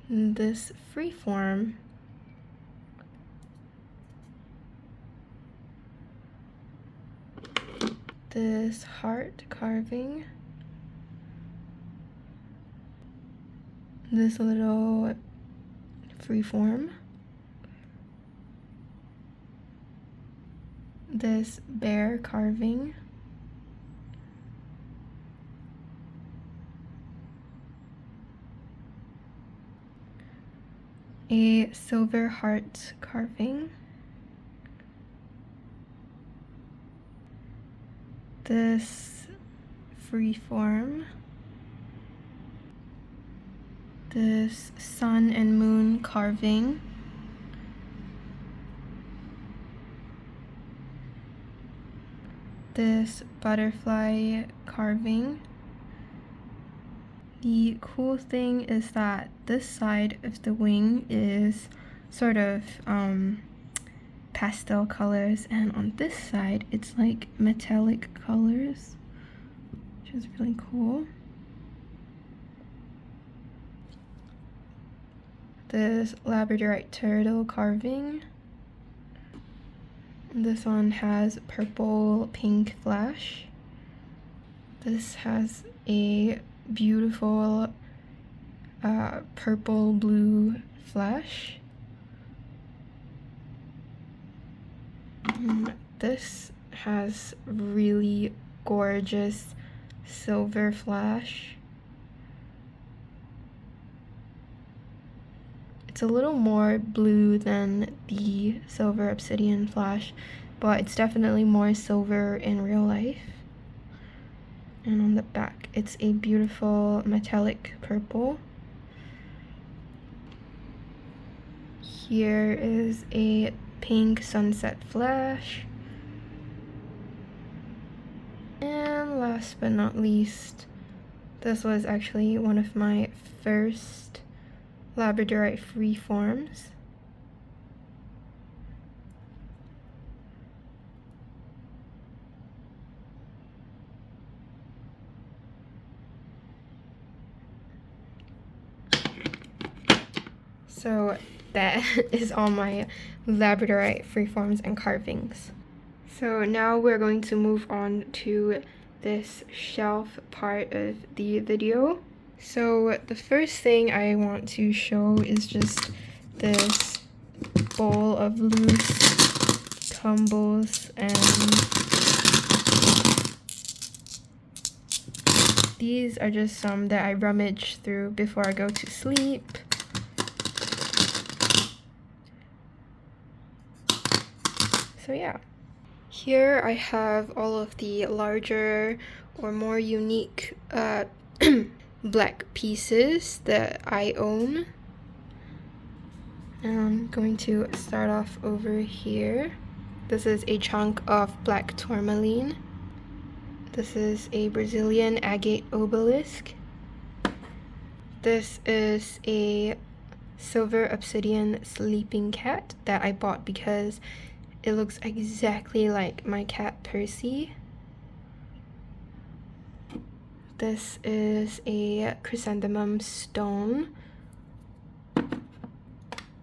and this freeform, this heart carving, this little freeform, this bear carving, a silver heart carving, this freeform, this sun and moon carving, this butterfly carving. The cool thing is that this side of the wing is sort of pastel colors, and on this side it's like metallic colors, which is really cool. This labradorite turtle carving. This one has purple pink flash. This has a beautiful purple blue flash. This has really gorgeous silver flash. It's a little more blue than the silver obsidian flash, but it's definitely more silver in real life. And on the back, it's a beautiful metallic purple. Here is a pink sunset flash. And last but not least, this was actually one of my first labradorite freeforms. So that is all my labradorite freeforms and carvings. So now we're going to move on to this shelf part of the video. So the first thing I want to show is just this bowl of loose tumbles, and these are just some that I rummage through before I go to sleep. So yeah, here I have all of the larger or more unique black pieces that I own. And I'm going to start off over here. This is a chunk of black tourmaline. This is a Brazilian agate obelisk. This is a silver obsidian sleeping cat that I bought because it looks exactly like my cat Percy. This is a chrysanthemum stone.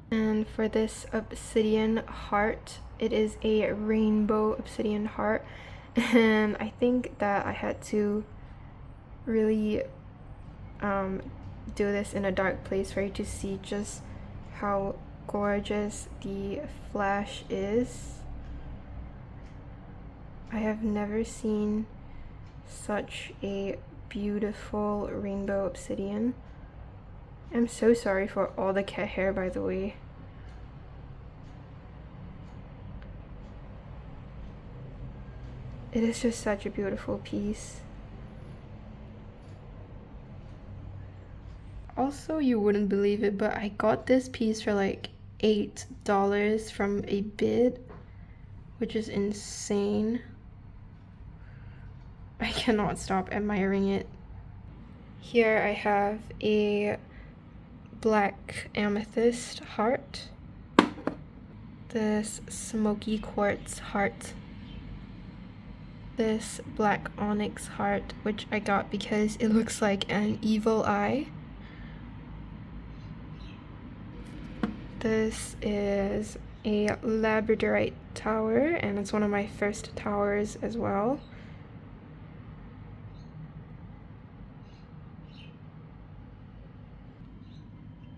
And for this obsidian heart, it is a rainbow obsidian heart. And I think that I had to really do this in a dark place for you to see just how gorgeous the flash is. I have never seen such a beautiful rainbow obsidian. I'm so sorry for all the cat hair, by the way. It is just such a beautiful piece. Also, you wouldn't believe it, but I got this piece for like $8 from a bid, which is insane. I cannot stop admiring it. Here I have a black amethyst heart. this smoky quartz heart, this black onyx heart, which I got because it looks like an evil eye. This is a labradorite tower, and it's one of my first towers as well.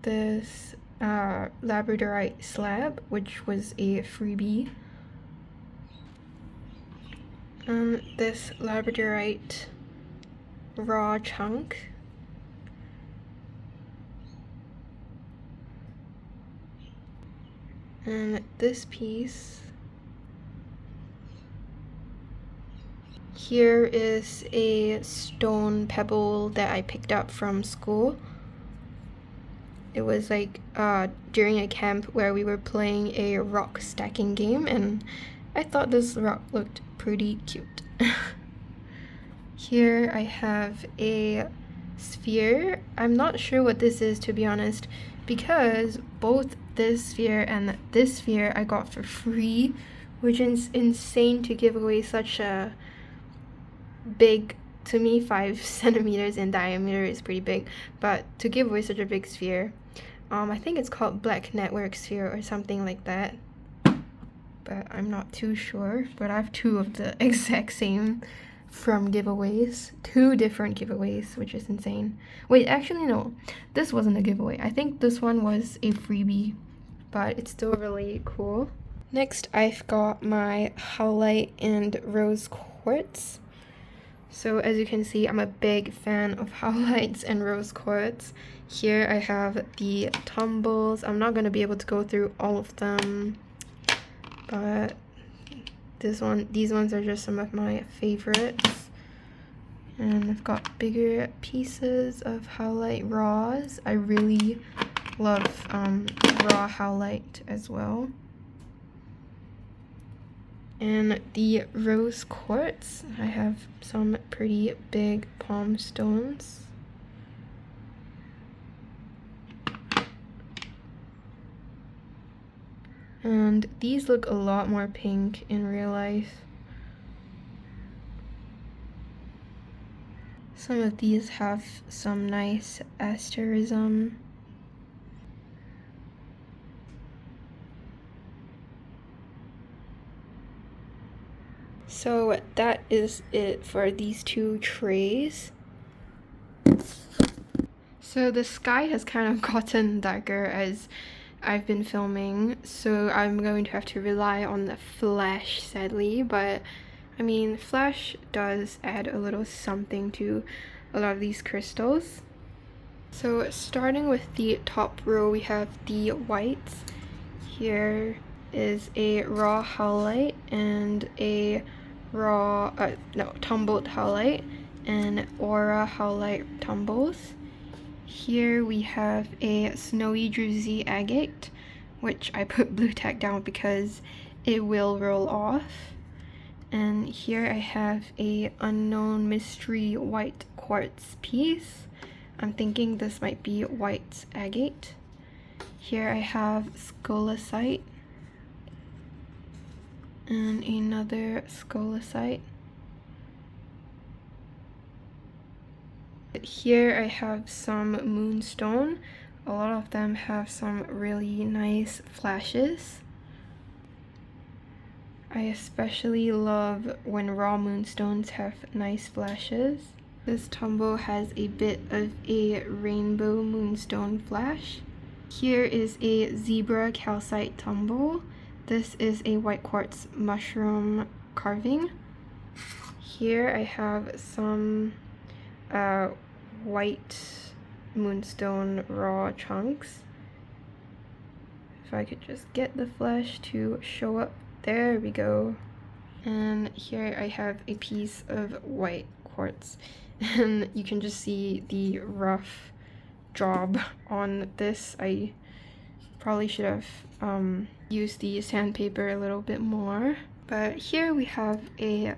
This labradorite slab, which was a freebie. This labradorite raw chunk. And this piece here is a stone pebble that I picked up from school. It was like during a camp where we were playing a rock stacking game, and I thought this rock looked pretty cute. Here I have a sphere. I'm not sure what this is, to be honest, because both this sphere and this sphere I got for free, which is insane to give away such a big, to me 5 centimeters in diameter is pretty big, but to give away such a big sphere, I think it's called Black Network Sphere or something like that, but I'm not too sure. But I have 2 of the exact same from giveaways, 2 different giveaways, which is insane. Wait, actually no, this wasn't a giveaway. I think this one was a freebie, but it's still really cool. Next, I've got my howlite and rose quartz. So as you can see, I'm a big fan of howlites and rose quartz. Here I have the tumbles. I'm not going to be able to go through all of them, but these ones are just some of my favorites. And I've got bigger pieces of howlite raws. I really love raw howlite as well. And the rose quartz, I have some pretty big palm stones. And these look a lot more pink in real life. Some of these have some nice asterism. So that is it for these 2 trays. So the sky has kind of gotten darker as I've been filming, so I'm going to have to rely on the flash, sadly, but I mean, flash does add a little something to a lot of these crystals. So starting with the top row, we have the whites. Here is a raw howlite and a tumbled howlite and aura howlite tumbles. Here we have a snowy druzy agate, which I put blue tack down because it will roll off. And here I have a unknown mystery white quartz piece. I'm thinking this might be white agate. Here I have scolecite and another scolecite. Here I have some moonstone. A lot of them have some really nice flashes. I especially love when raw moonstones have nice flashes. This tumble has a bit of a rainbow moonstone flash. Here is a zebra calcite tumble. This is a white quartz mushroom carving. Here I have some white moonstone raw chunks. If I could just get the flash to show up. There we go. And here I have a piece of white quartz, and you can just see the rough job on this. I probably should have used the sandpaper a little bit more. But here we have a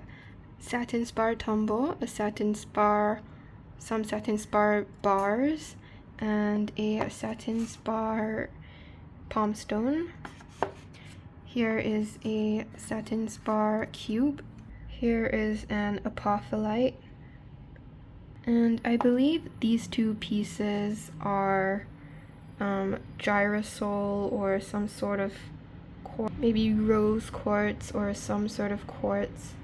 satin spar tumble, some satin spar bars, and a satin spar palm stone. Here is a satin spar cube. Here is an apophyllite. And I believe these two pieces are gyrosol or some sort of quartz, maybe rose quartz or some sort of quartz.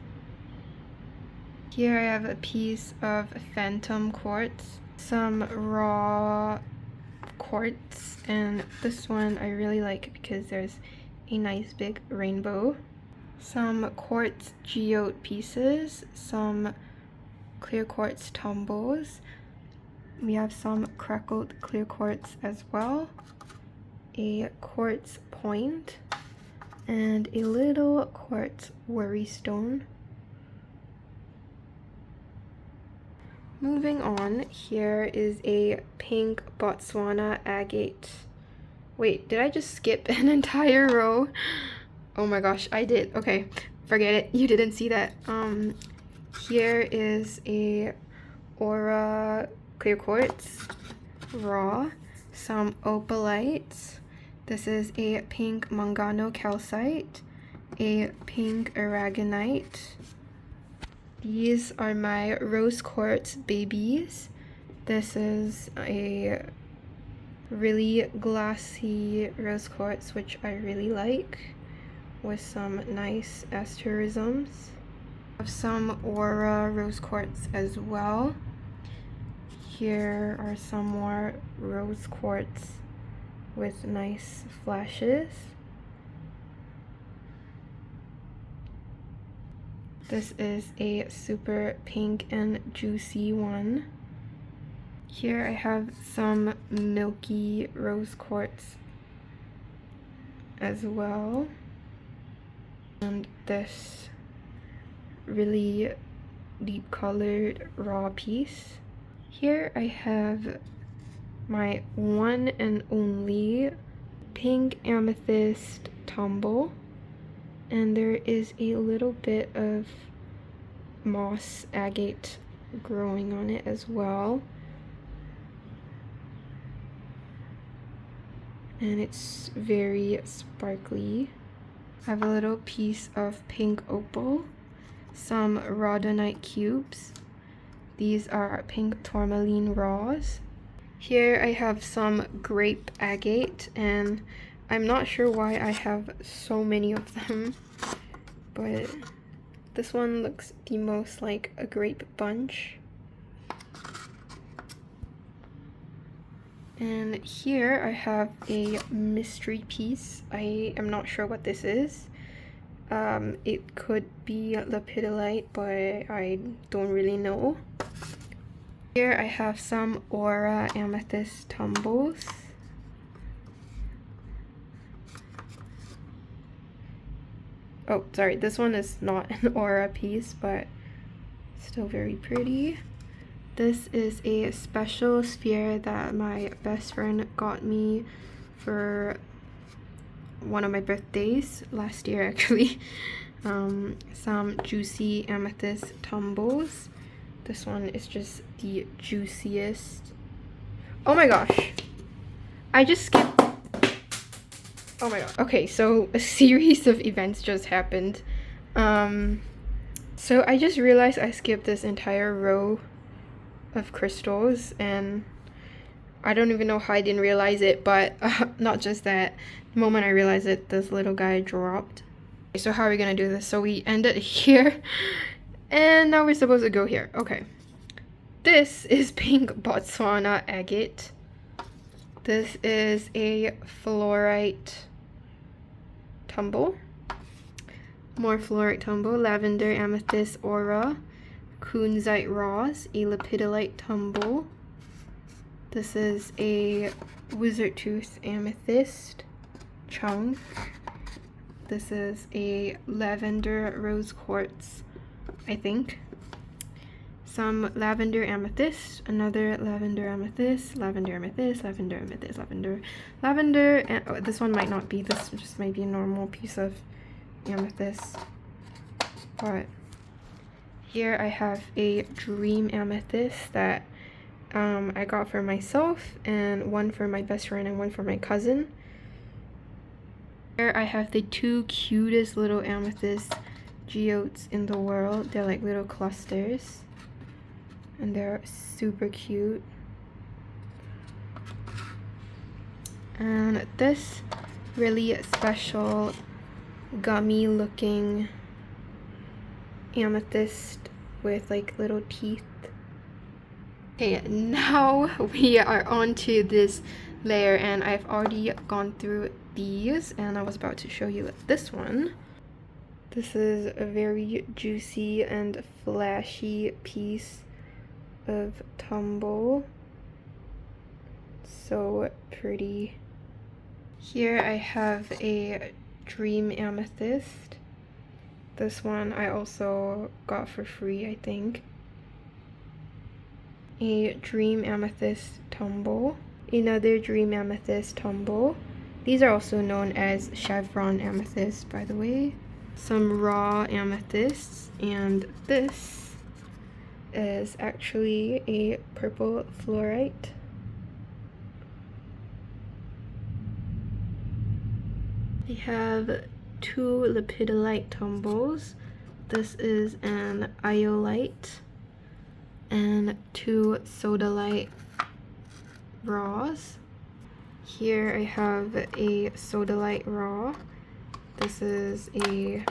Here I have a piece of phantom quartz, some raw quartz, and this one I really like because there's a nice big rainbow. Some quartz geode pieces, some clear quartz tumbles. We have some crackled clear quartz as well, a quartz point, and a little quartz worry stone. Moving on, here is a pink Botswana agate. Wait, did I just skip an entire row? Oh my gosh, I did. Okay, forget it. You didn't see that. Here is a Aura clear quartz, raw, some opalites. This is a pink Mangano calcite, a pink aragonite. These are my rose quartz babies. This is a really glassy rose quartz, which I really like, with some nice asterisms. I have some Aura rose quartz as well. Here are some more rose quartz with nice flashes. This is a super pink and juicy one. Here I have some milky rose quartz as well. And this really deep colored raw piece. Here I have my one and only pink amethyst tumble, and there is a little bit of moss agate growing on it as well, and it's very sparkly. I have a little piece of pink opal, some rhodonite cubes. These are pink tourmaline raws. Here I have some grape agate, and I'm not sure why I have so many of them, but this one looks the most like a grape bunch. And here I have a mystery piece. I am not sure what this is. It could be lepidolite, but I don't really know. Here I have some Aura amethyst tumbles. Oh, sorry, this one is not an Aura piece, but still very pretty. This is a special sphere that my best friend got me for one of my birthdays last year, actually. Some juicy amethyst tumbles. This one is just the juiciest. Oh my gosh, I just skipped. Oh my god. Okay, so a series of events just happened. So I just realized I skipped this entire row of crystals, and I don't even know how I didn't realize it, but not just that. The moment I realized it, this little guy dropped. Okay, so how are we gonna do this? So we ended here, and now we're supposed to go here. Okay. This is pink Botswana agate. This is a fluorite tumble. More fluorite tumble. Lavender amethyst aura. Kunzite raws. A lepidolite tumble. This is a wizard tooth amethyst chunk. This is a lavender rose quartz, I think. Some lavender amethyst, another lavender amethyst, lavender amethyst, lavender amethyst, lavender, and oh, this one might not be, this just might be a normal piece of amethyst. But here I have a dream amethyst that I got for myself, and one for my best friend and one for my cousin. Here I have the two cutest little amethyst geodes in the world. They're like little clusters and they're super cute. And this really special gummy looking amethyst with like little teeth. Okay, now we are on to this layer, and I've already gone through these and I was about to show you this one. This is a very juicy and flashy piece of tumble. So pretty. Here I have a dream amethyst. This one I also got for free, I think. A dream amethyst tumble. Another dream amethyst tumble. These are also known as chevron amethyst, by the way. Some raw amethysts, and this is actually a purple fluorite. We have two lepidolite tumbles. This is an iolite and two sodalite raws. Here I have a sodalite raw. This is a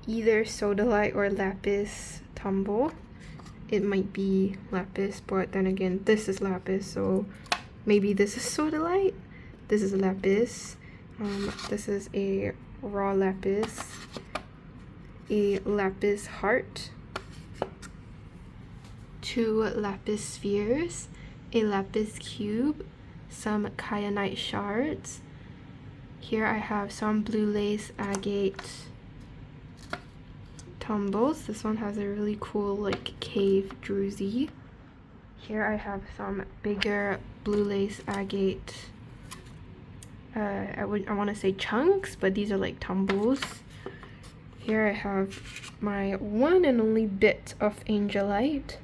either sodalite or lapis tumble. It might be lapis, but then again this is lapis, so maybe this is sodalite. This is lapis. This is a raw lapis, a lapis heart, two lapis spheres, a lapis cube, some kyanite shards. Here I have some blue lace agate tumbles. This one has a really cool like cave druzy. Here I have some bigger blue lace agate I want to say chunks, but these are like tumbles. Here I have my one and only bit of angelite.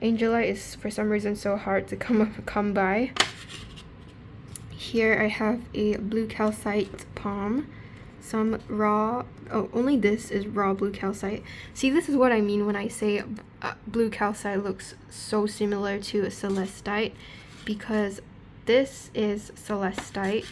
Angelite is for some reason so hard to come by. Here I have a blue calcite palm, some raw, oh, only this is raw blue calcite. See, this is what I mean when I say blue calcite looks so similar to a celestite, because this is celestite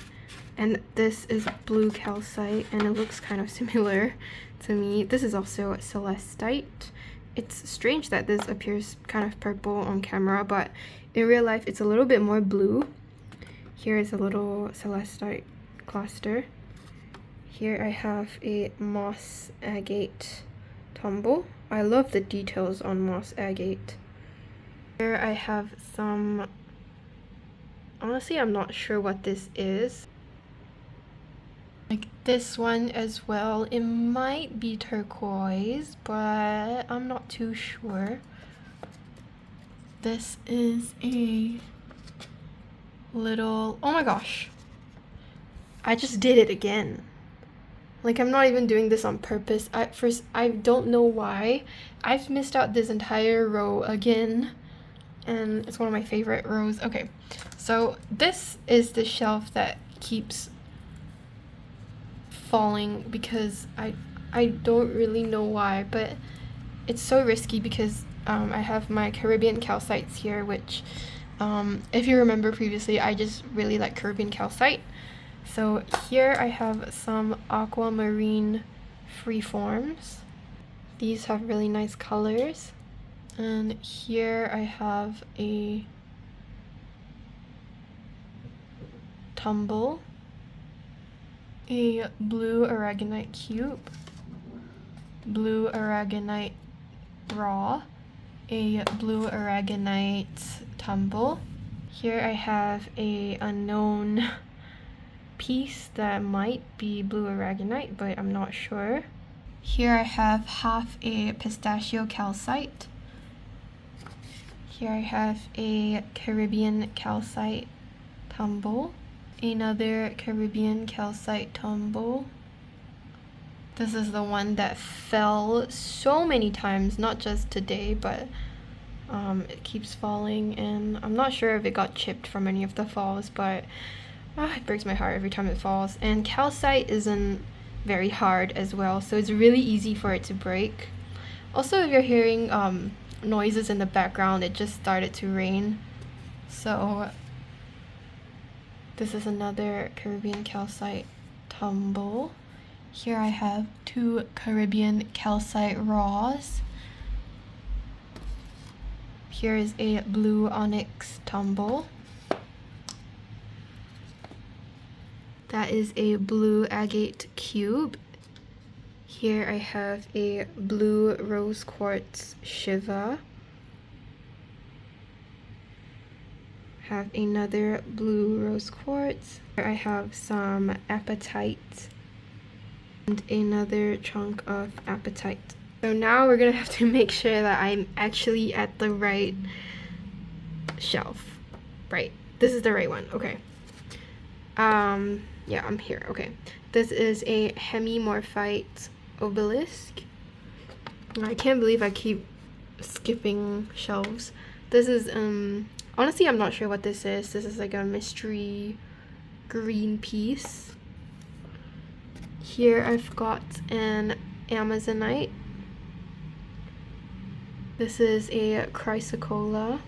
and this is blue calcite, and it looks kind of similar to me. This is also a celestite. It's strange that this appears kind of purple on camera, but in real life it's a little bit more blue. Here is a little celestite cluster. Here I have a moss agate tumble. I love the details on moss agate. Here I have some, honestly I'm not sure what this is. Like this one as well. It might be turquoise, but I'm not too sure. This is a little, oh my gosh, I just did it again. Like, I'm not even doing this on purpose. I don't know why. I've missed out this entire row again, and it's one of my favorite rows. Okay, so this is the shelf that keeps falling because I don't really know why, but it's so risky because I have my Caribbean calcites here, which if you remember previously, I just really like Caribbean calcite. So here I have some aquamarine freeforms. These have really nice colors. And here I have a tumble, a blue aragonite cube, blue aragonite raw, a blue aragonite tumble. Here I have a unknown piece that might be blue aragonite, but I'm not sure. Here I have half a pistachio calcite. Here I have a Caribbean calcite tumble, another Caribbean calcite tumble. This is the one that fell so many times, not just today, but it keeps falling, and I'm not sure if it got chipped from any of the falls, but It breaks my heart every time it falls. And calcite isn't very hard as well, so it's really easy for it to break. Also, if you're hearing noises in the background, it just started to rain. So this is another Caribbean calcite tumble. Here I have 2 Caribbean calcite raws. Here is a blue onyx tumble. That is a blue agate cube. Here I have a blue rose quartz Shiva. Have another blue rose quartz. Here I have some apatite and another chunk of apatite. So now we're gonna have to make sure that I'm actually at the right shelf. Right, this is the right one, okay. Yeah, I'm here, okay. This is a hemimorphite obelisk. I can't believe I keep skipping shelves. This is, honestly, I'm not sure what this is. This is like a mystery green piece. Here I've got an amazonite. This is a chrysocolla.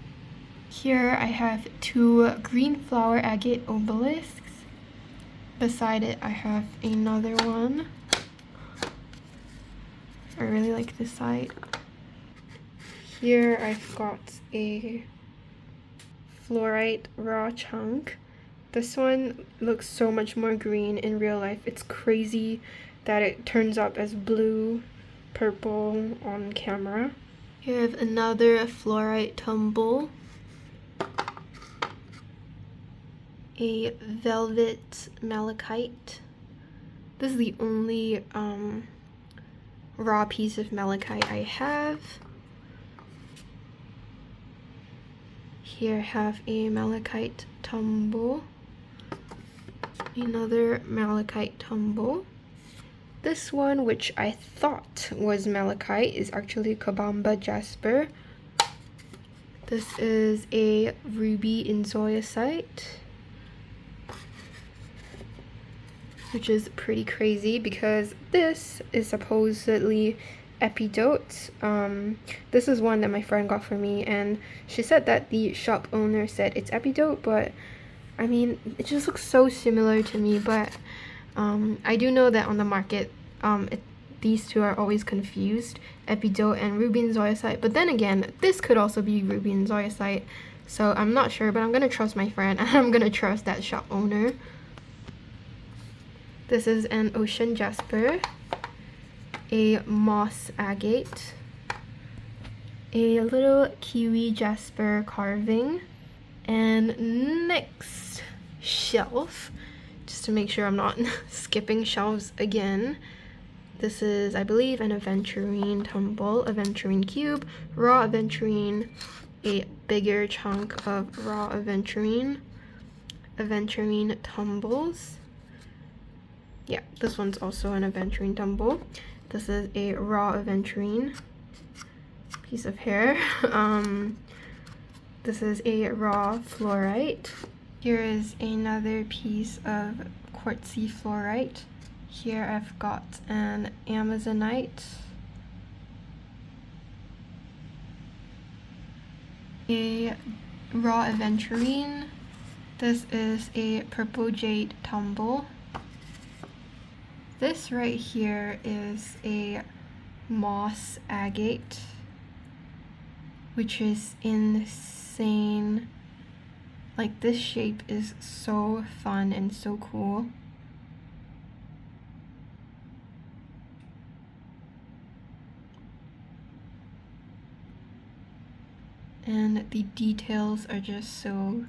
Here I have 2 green flower agate obelisks. Beside it I have another one. I really like this side. Here I've got a fluorite raw chunk. This one looks so much more green in real life. It's crazy that it turns up as blue, purple on camera. Here I have another fluorite tumble. A velvet malachite. This is the only raw piece of malachite I have. Here I have a malachite tumble. Another malachite tumble. This one, which I thought was malachite, is actually Kabamba jasper. This is a ruby inzoyacite, which is pretty crazy because this is supposedly epidote. This is one that my friend got for me, and she said that the shop owner said it's epidote, but I mean, it just looks so similar to me. But I do know that on the market, these two are always confused, epidote and ruby inzoyacite. But then again, this could also be ruby inzoyacite, so I'm not sure, but I'm gonna trust my friend and I'm gonna trust that shop owner. This is an ocean jasper, a moss agate, a little kiwi jasper carving, and next shelf, just to make sure I'm not skipping shelves again. This is, I believe, an aventurine tumble, aventurine cube, raw aventurine, a bigger chunk of raw aventurine, aventurine tumbles. Yeah, this one's also an aventurine tumble. This is a raw aventurine piece of hair. This is a raw fluorite. Here is another piece of quartzy fluorite. Here I've got an amazonite, a raw aventurine. This is a purple jade tumble. This right here is a moss agate, which is insane. Like, this shape is so fun and so cool. And the details are just so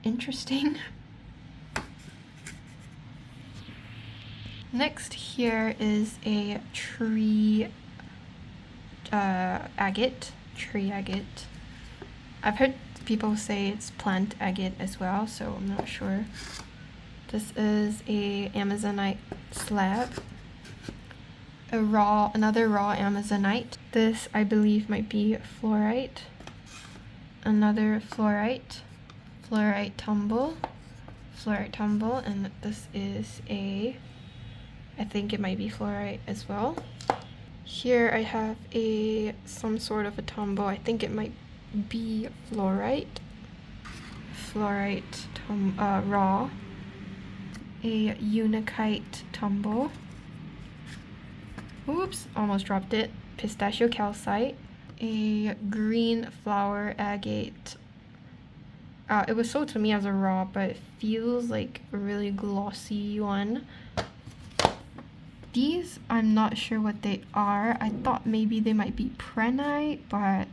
interesting. Next here is a tree agate, tree agate. I've heard people say it's plant agate as well, so I'm not sure. This is a amazonite slab, another raw amazonite. This, I believe, might be fluorite. Another fluorite, fluorite tumble, and this is I think it might be fluorite as well. Here I have some sort of a tumble. I think it might be fluorite raw. A unakite tumble. Oops, almost dropped it. Pistachio calcite. A green flower agate. It was sold to me as a raw, but it feels like a really glossy one. These, I'm not sure what they are. I thought maybe they might be prehnite, but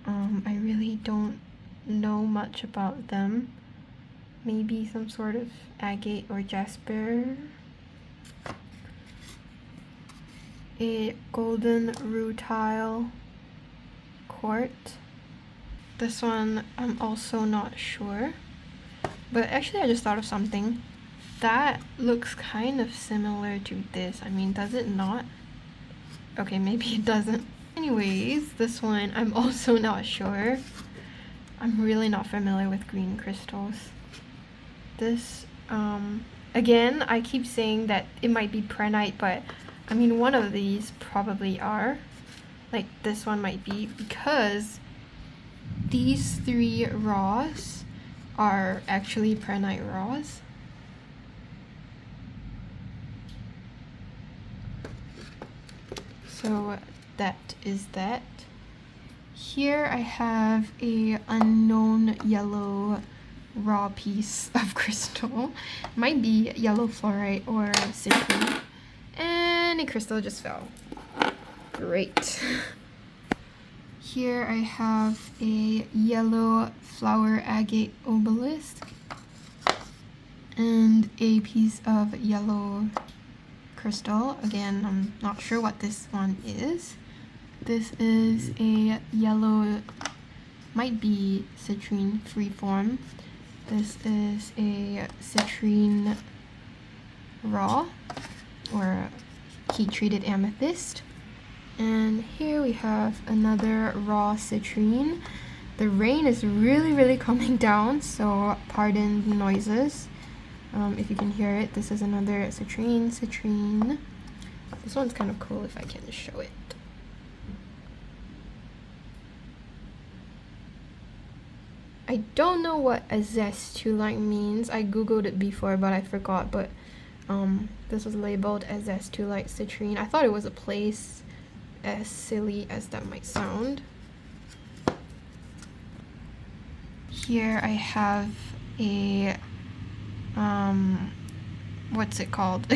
I really don't know much about them. Maybe some sort of agate or jasper. A golden rutile quartz. This one I'm also not sure, but actually I just thought of something. That looks kind of similar to this. I mean, does it not? Okay, maybe it doesn't. Anyways, this one I'm also not sure. I'm really not familiar with green crystals. This, again, I keep saying that it might be prehnite, but I mean, one of these probably are. Like, this one might be, because these 3 raws are actually prehnite raws. So that is that. Here I have a unknown yellow raw piece of crystal. It might be yellow fluorite or citrine. And a crystal just fell. Great. Here I have a yellow flower agate obelisk and a piece of yellow crystal. Again, I'm not sure what this one is. This is a yellow, might be citrine freeform. This is a citrine raw or heat-treated amethyst. And here we have another raw citrine. The rain is really coming down, so pardon the noises. If you can hear it, this is another citrine. This one's kind of cool if I can show it. I don't know what azestulite means. I googled it before, but I forgot. But this was labeled as azestulite citrine. I thought it was a place, as silly as that might sound. Here I have a what's it called?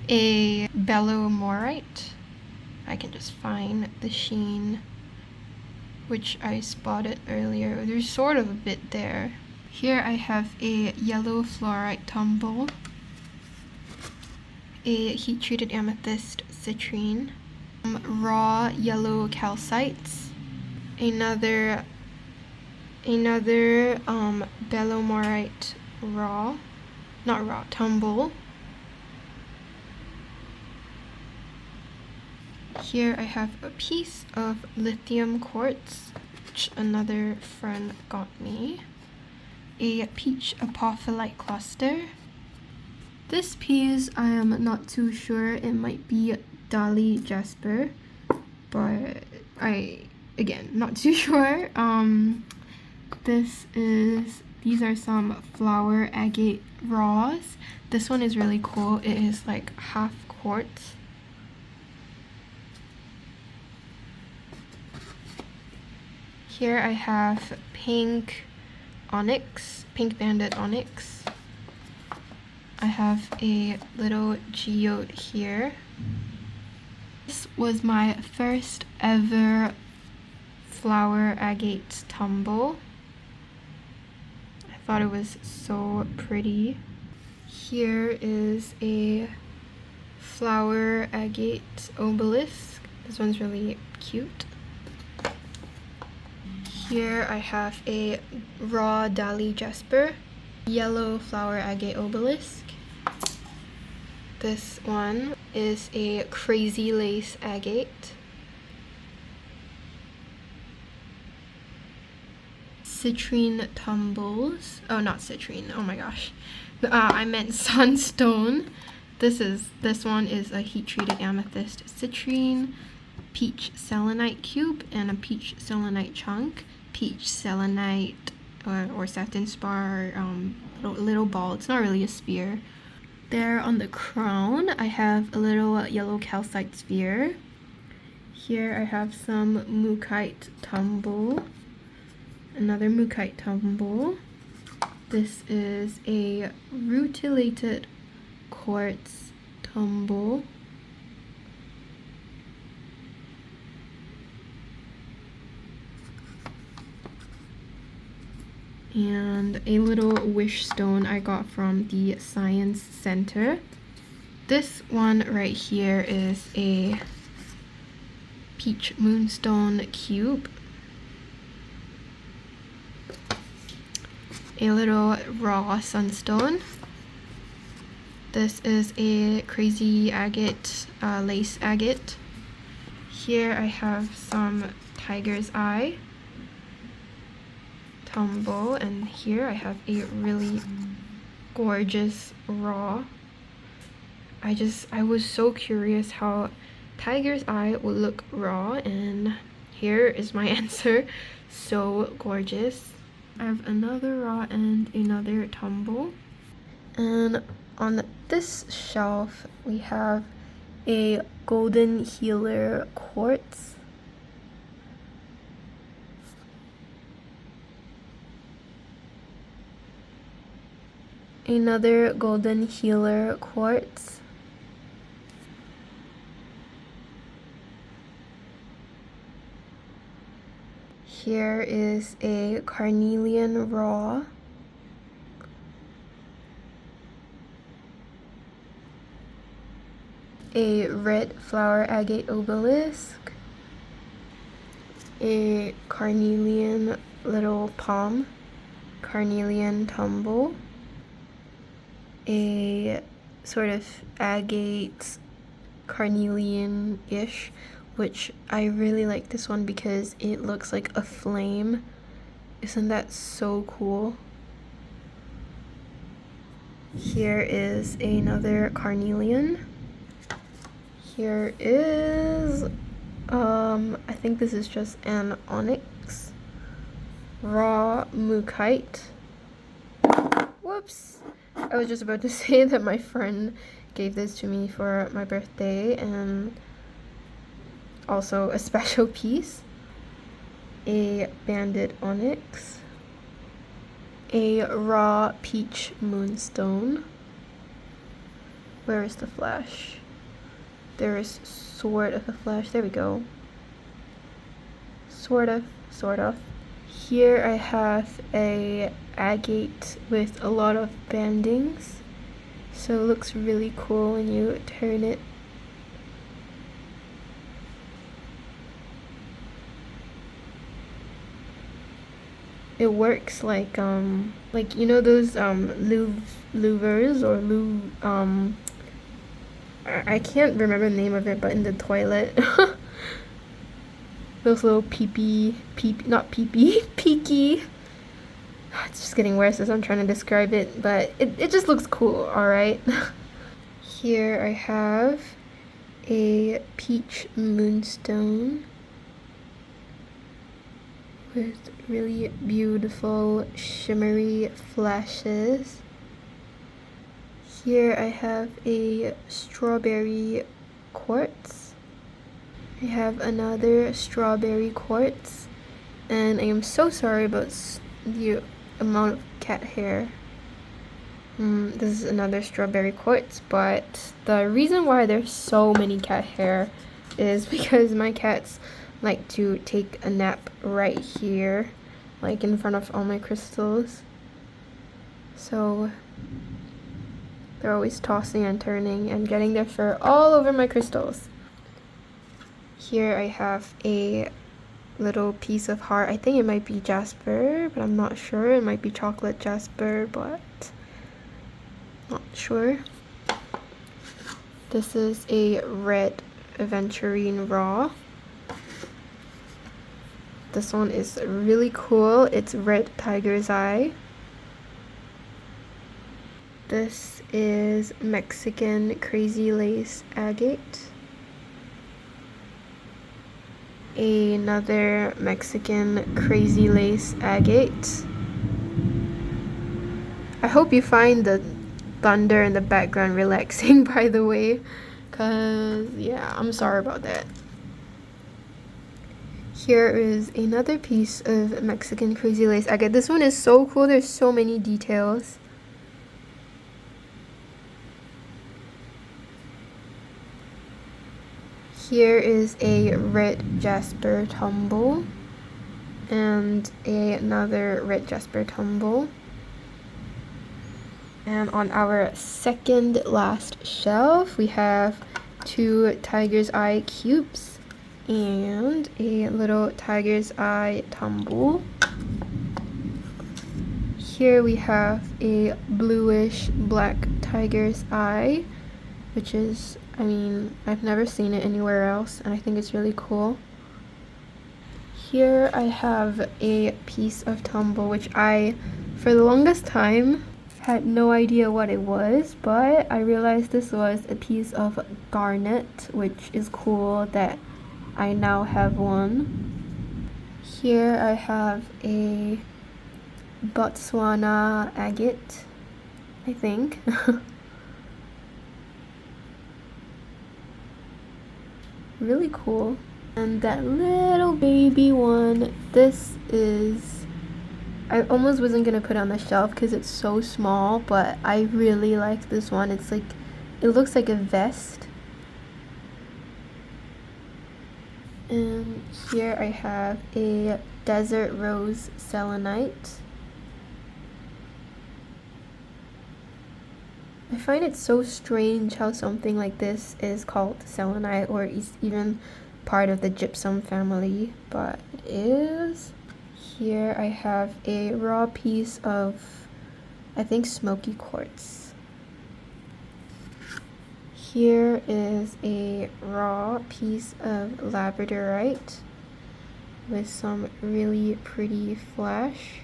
A belemorite. I can just find the sheen, which I spotted earlier. There's sort of a bit there. Here I have a yellow fluorite tumble, a heat-treated amethyst citrine, raw yellow calcites, another belemorite tumble. Here I have a piece of lithium quartz, which another friend got me. A peach apophyllite cluster. This piece I am not too sure. It might be Dali jasper, but again not too sure. These are some flower agate raws. This one is really cool. It is like half quartz. Here I have pink banded onyx. I have a little geode here. This was my first ever flower agate tumble. I thought it was so pretty. Here is a flower agate obelisk. This one's really cute. Here I have a raw Dali jasper, yellow flower agate obelisk. This one is a crazy lace agate, citrine tumbles. Oh, not citrine. Oh my gosh. I meant sunstone. This one is a heat treated amethyst citrine, peach selenite cube, and a peach selenite chunk. Peach selenite or satin spar, little ball. It's not really a sphere. There on the crown, I have a little yellow calcite sphere. Here I have some mookaite tumble, another mookaite tumble. This is a rutilated quartz tumble. And a little wish stone I got from the Science Center. This one right here is a peach moonstone cube. A little raw sunstone. This is a crazy agate, lace agate. Here I have some tiger's eye tumble, and here I have a really gorgeous raw. I was so curious how tiger's eye would look raw, and here is my answer. So gorgeous. I have another raw and another tumble. And on this shelf we have a golden healer quartz. Another golden healer quartz. Here is a carnelian raw. A red flower agate obelisk. A carnelian little palm. Carnelian tumble. A sort of agate carnelian-ish, which I really like this one because it looks like a flame. Isn't that so cool? Here is another carnelian. Here is I think this is just an onyx raw mookaite. Whoops, I was just about to say that my friend gave this to me for my birthday, and also a special piece. A banded onyx. A raw peach moonstone. Where is the flash? There is sort of a flash. There we go. Sort of. Here I have a agate with a lot of bandings. So it looks really cool when you turn it. It works like you know those louvers or I can't remember the name of it, but in the toilet. Those little peeky. It's just getting worse as I'm trying to describe it, but it just looks cool, alright? Here I have a peach moonstone with really beautiful shimmery flashes. Here I have a strawberry quartz. I have another strawberry quartz, and I am so sorry about the amount of cat hair. This is another strawberry quartz, but the reason why there's so many cat hair is because my cats like to take a nap right here, like in front of all my crystals. So they're always tossing and turning and getting their fur all over my crystals. Here I have a little piece of heart. I think it might be jasper, but I'm not sure. It might be chocolate jasper, but not sure. This is a red aventurine raw. This one is really cool. It's red tiger's eye. This is Mexican crazy lace agate. Another Mexican crazy lace agate. I hope you find the thunder in the background relaxing, by the way, cause yeah, I'm sorry about that. Here is another piece of Mexican crazy lace agate. This one is so cool. There's so many details. Here is a red jasper tumble and another red jasper tumble. And on our second last shelf, we have 2 tiger's eye cubes and a little tiger's eye tumble. Here we have a bluish black tiger's eye, which is, I mean, I've never seen it anywhere else, and I think it's really cool. Here I have a piece of tumble, which I, for the longest time, had no idea what it was, but I realized this was a piece of garnet, which is cool that I now have one. Here I have a Botswana agate, I think. Really cool. And that little baby one, this is, I almost wasn't gonna put it on the shelf because it's so small, but I really like this one. It's like, it looks like a vest. And here I have a desert rose selenite. I find it so strange how something like this is called selenite, or is even part of the gypsum family, but it is. Here I have a raw piece of, I think, smoky quartz. Here is a raw piece of labradorite with some really pretty flash.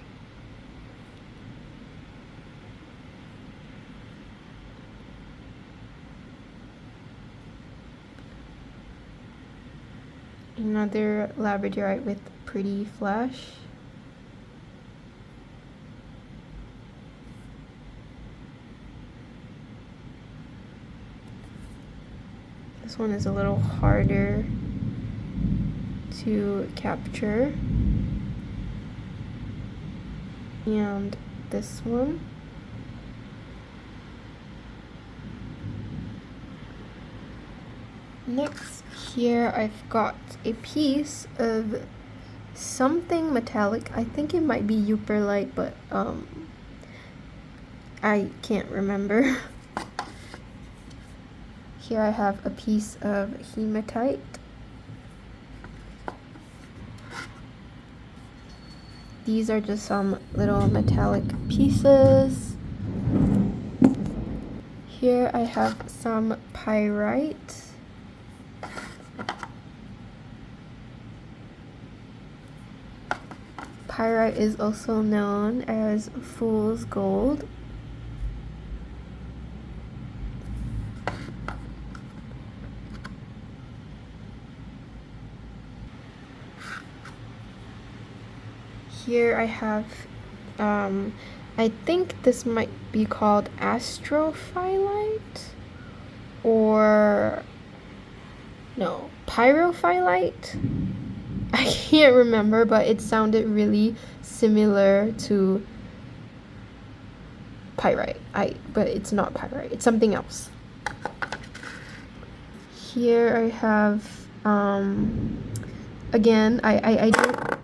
Another labradorite with pretty flash. This one is a little harder to capture. And this one. Next, here I've got a piece of something metallic. I think it might be Euperlite, but I can't remember. Here I have a piece of hematite. These are just some little metallic pieces. Here I have some pyrite. Pyrite is also known as fool's gold. Here I have, I think this might be called astrophyllite, or no, pyrophyllite. I can't remember, but it sounded really similar to pyrite. But it's not pyrite, it's something else. Here I have, again, I don't,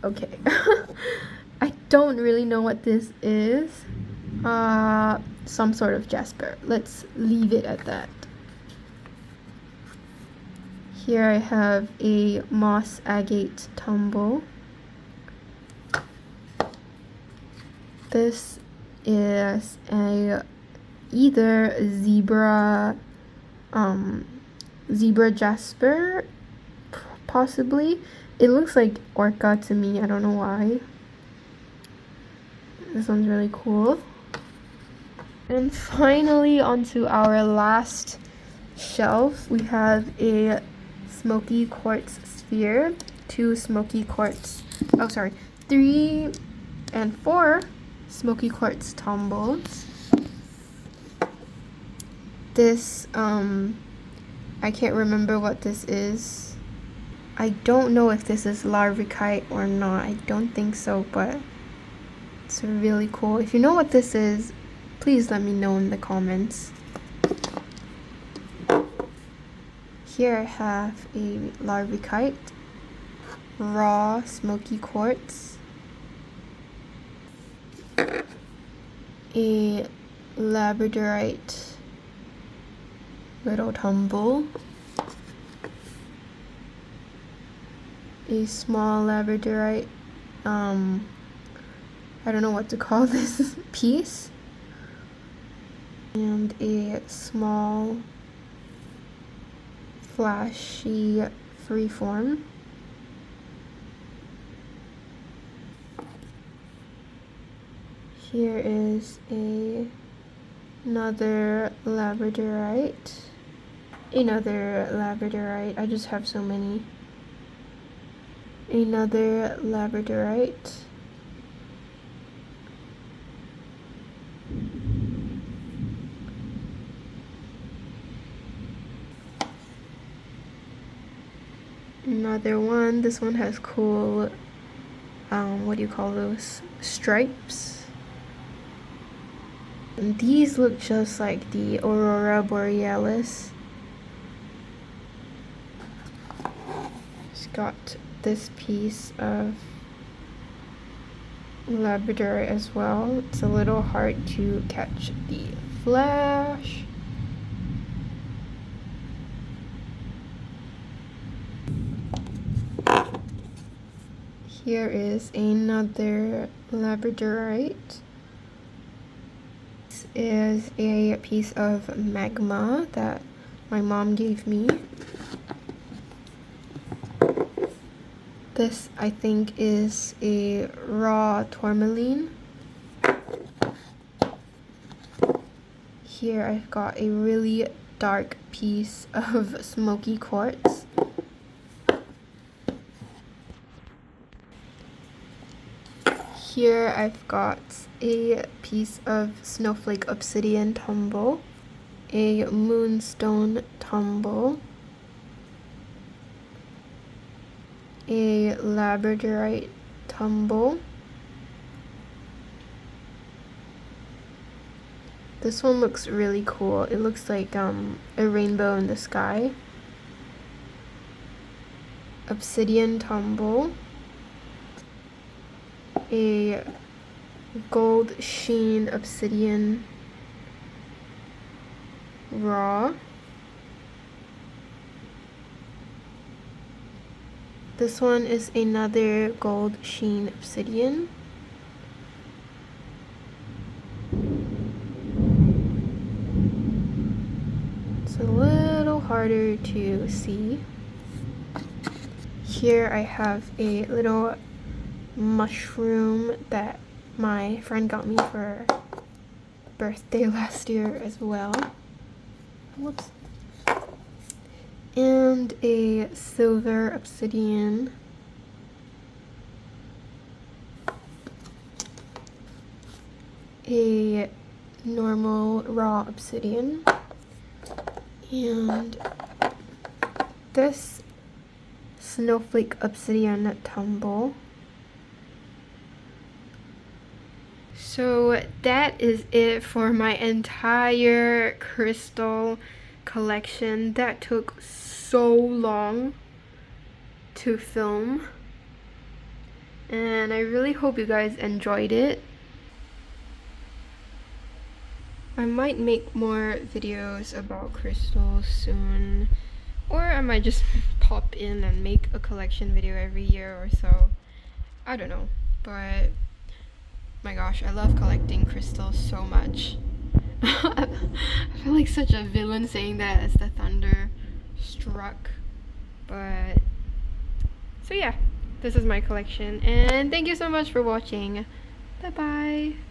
okay. I don't really know what this is. Some sort of jasper. Let's leave it at that. Here I have a moss agate tumble. This is a either zebra jasper, possibly. It looks like orca to me, I don't know why. This one's really cool. And finally, onto our last shelf, we have a smoky quartz sphere, 3 and 4 smoky quartz tumbles. This, I can't remember what this is. I don't know if this is larvikite or not. I don't think so, but it's really cool. If you know what this is, please let me know in the comments. Here I have a larvikite, raw smoky quartz, a labradorite little tumble, a small labradorite, I don't know what to call this piece, and a small flashy freeform. Here is another labradorite. I just have so many. Another labradorite. Another one. This one has cool, what do you call those? Stripes. And these look just like the Aurora Borealis. It's got this piece of labradorite as well. It's a little hard to catch the flash. Here is another labradorite. This is a piece of magma that my mom gave me. This, I think, is a raw tourmaline. Here I've got a really dark piece of smoky quartz. Here I've got a piece of snowflake obsidian tumble, a moonstone tumble, a labradorite tumble. This one looks really cool. It looks like a rainbow in the sky. Obsidian tumble, a gold sheen obsidian raw. This one is another gold sheen obsidian. It's a little harder to see. Here I have a little mushroom that my friend got me for birthday last year as well. Whoops. And a silver obsidian. A normal raw obsidian. And this snowflake obsidian tumble. So that is it for my entire crystal collection. That took so long to film, and I really hope you guys enjoyed it. I might make more videos about crystals soon, or I might just pop in and make a collection video every year or so. I don't know, but my gosh, I love collecting crystals so much. I feel like such a villain saying that as the thunder struck. But so yeah, this is my collection, and thank you so much for watching. Bye bye.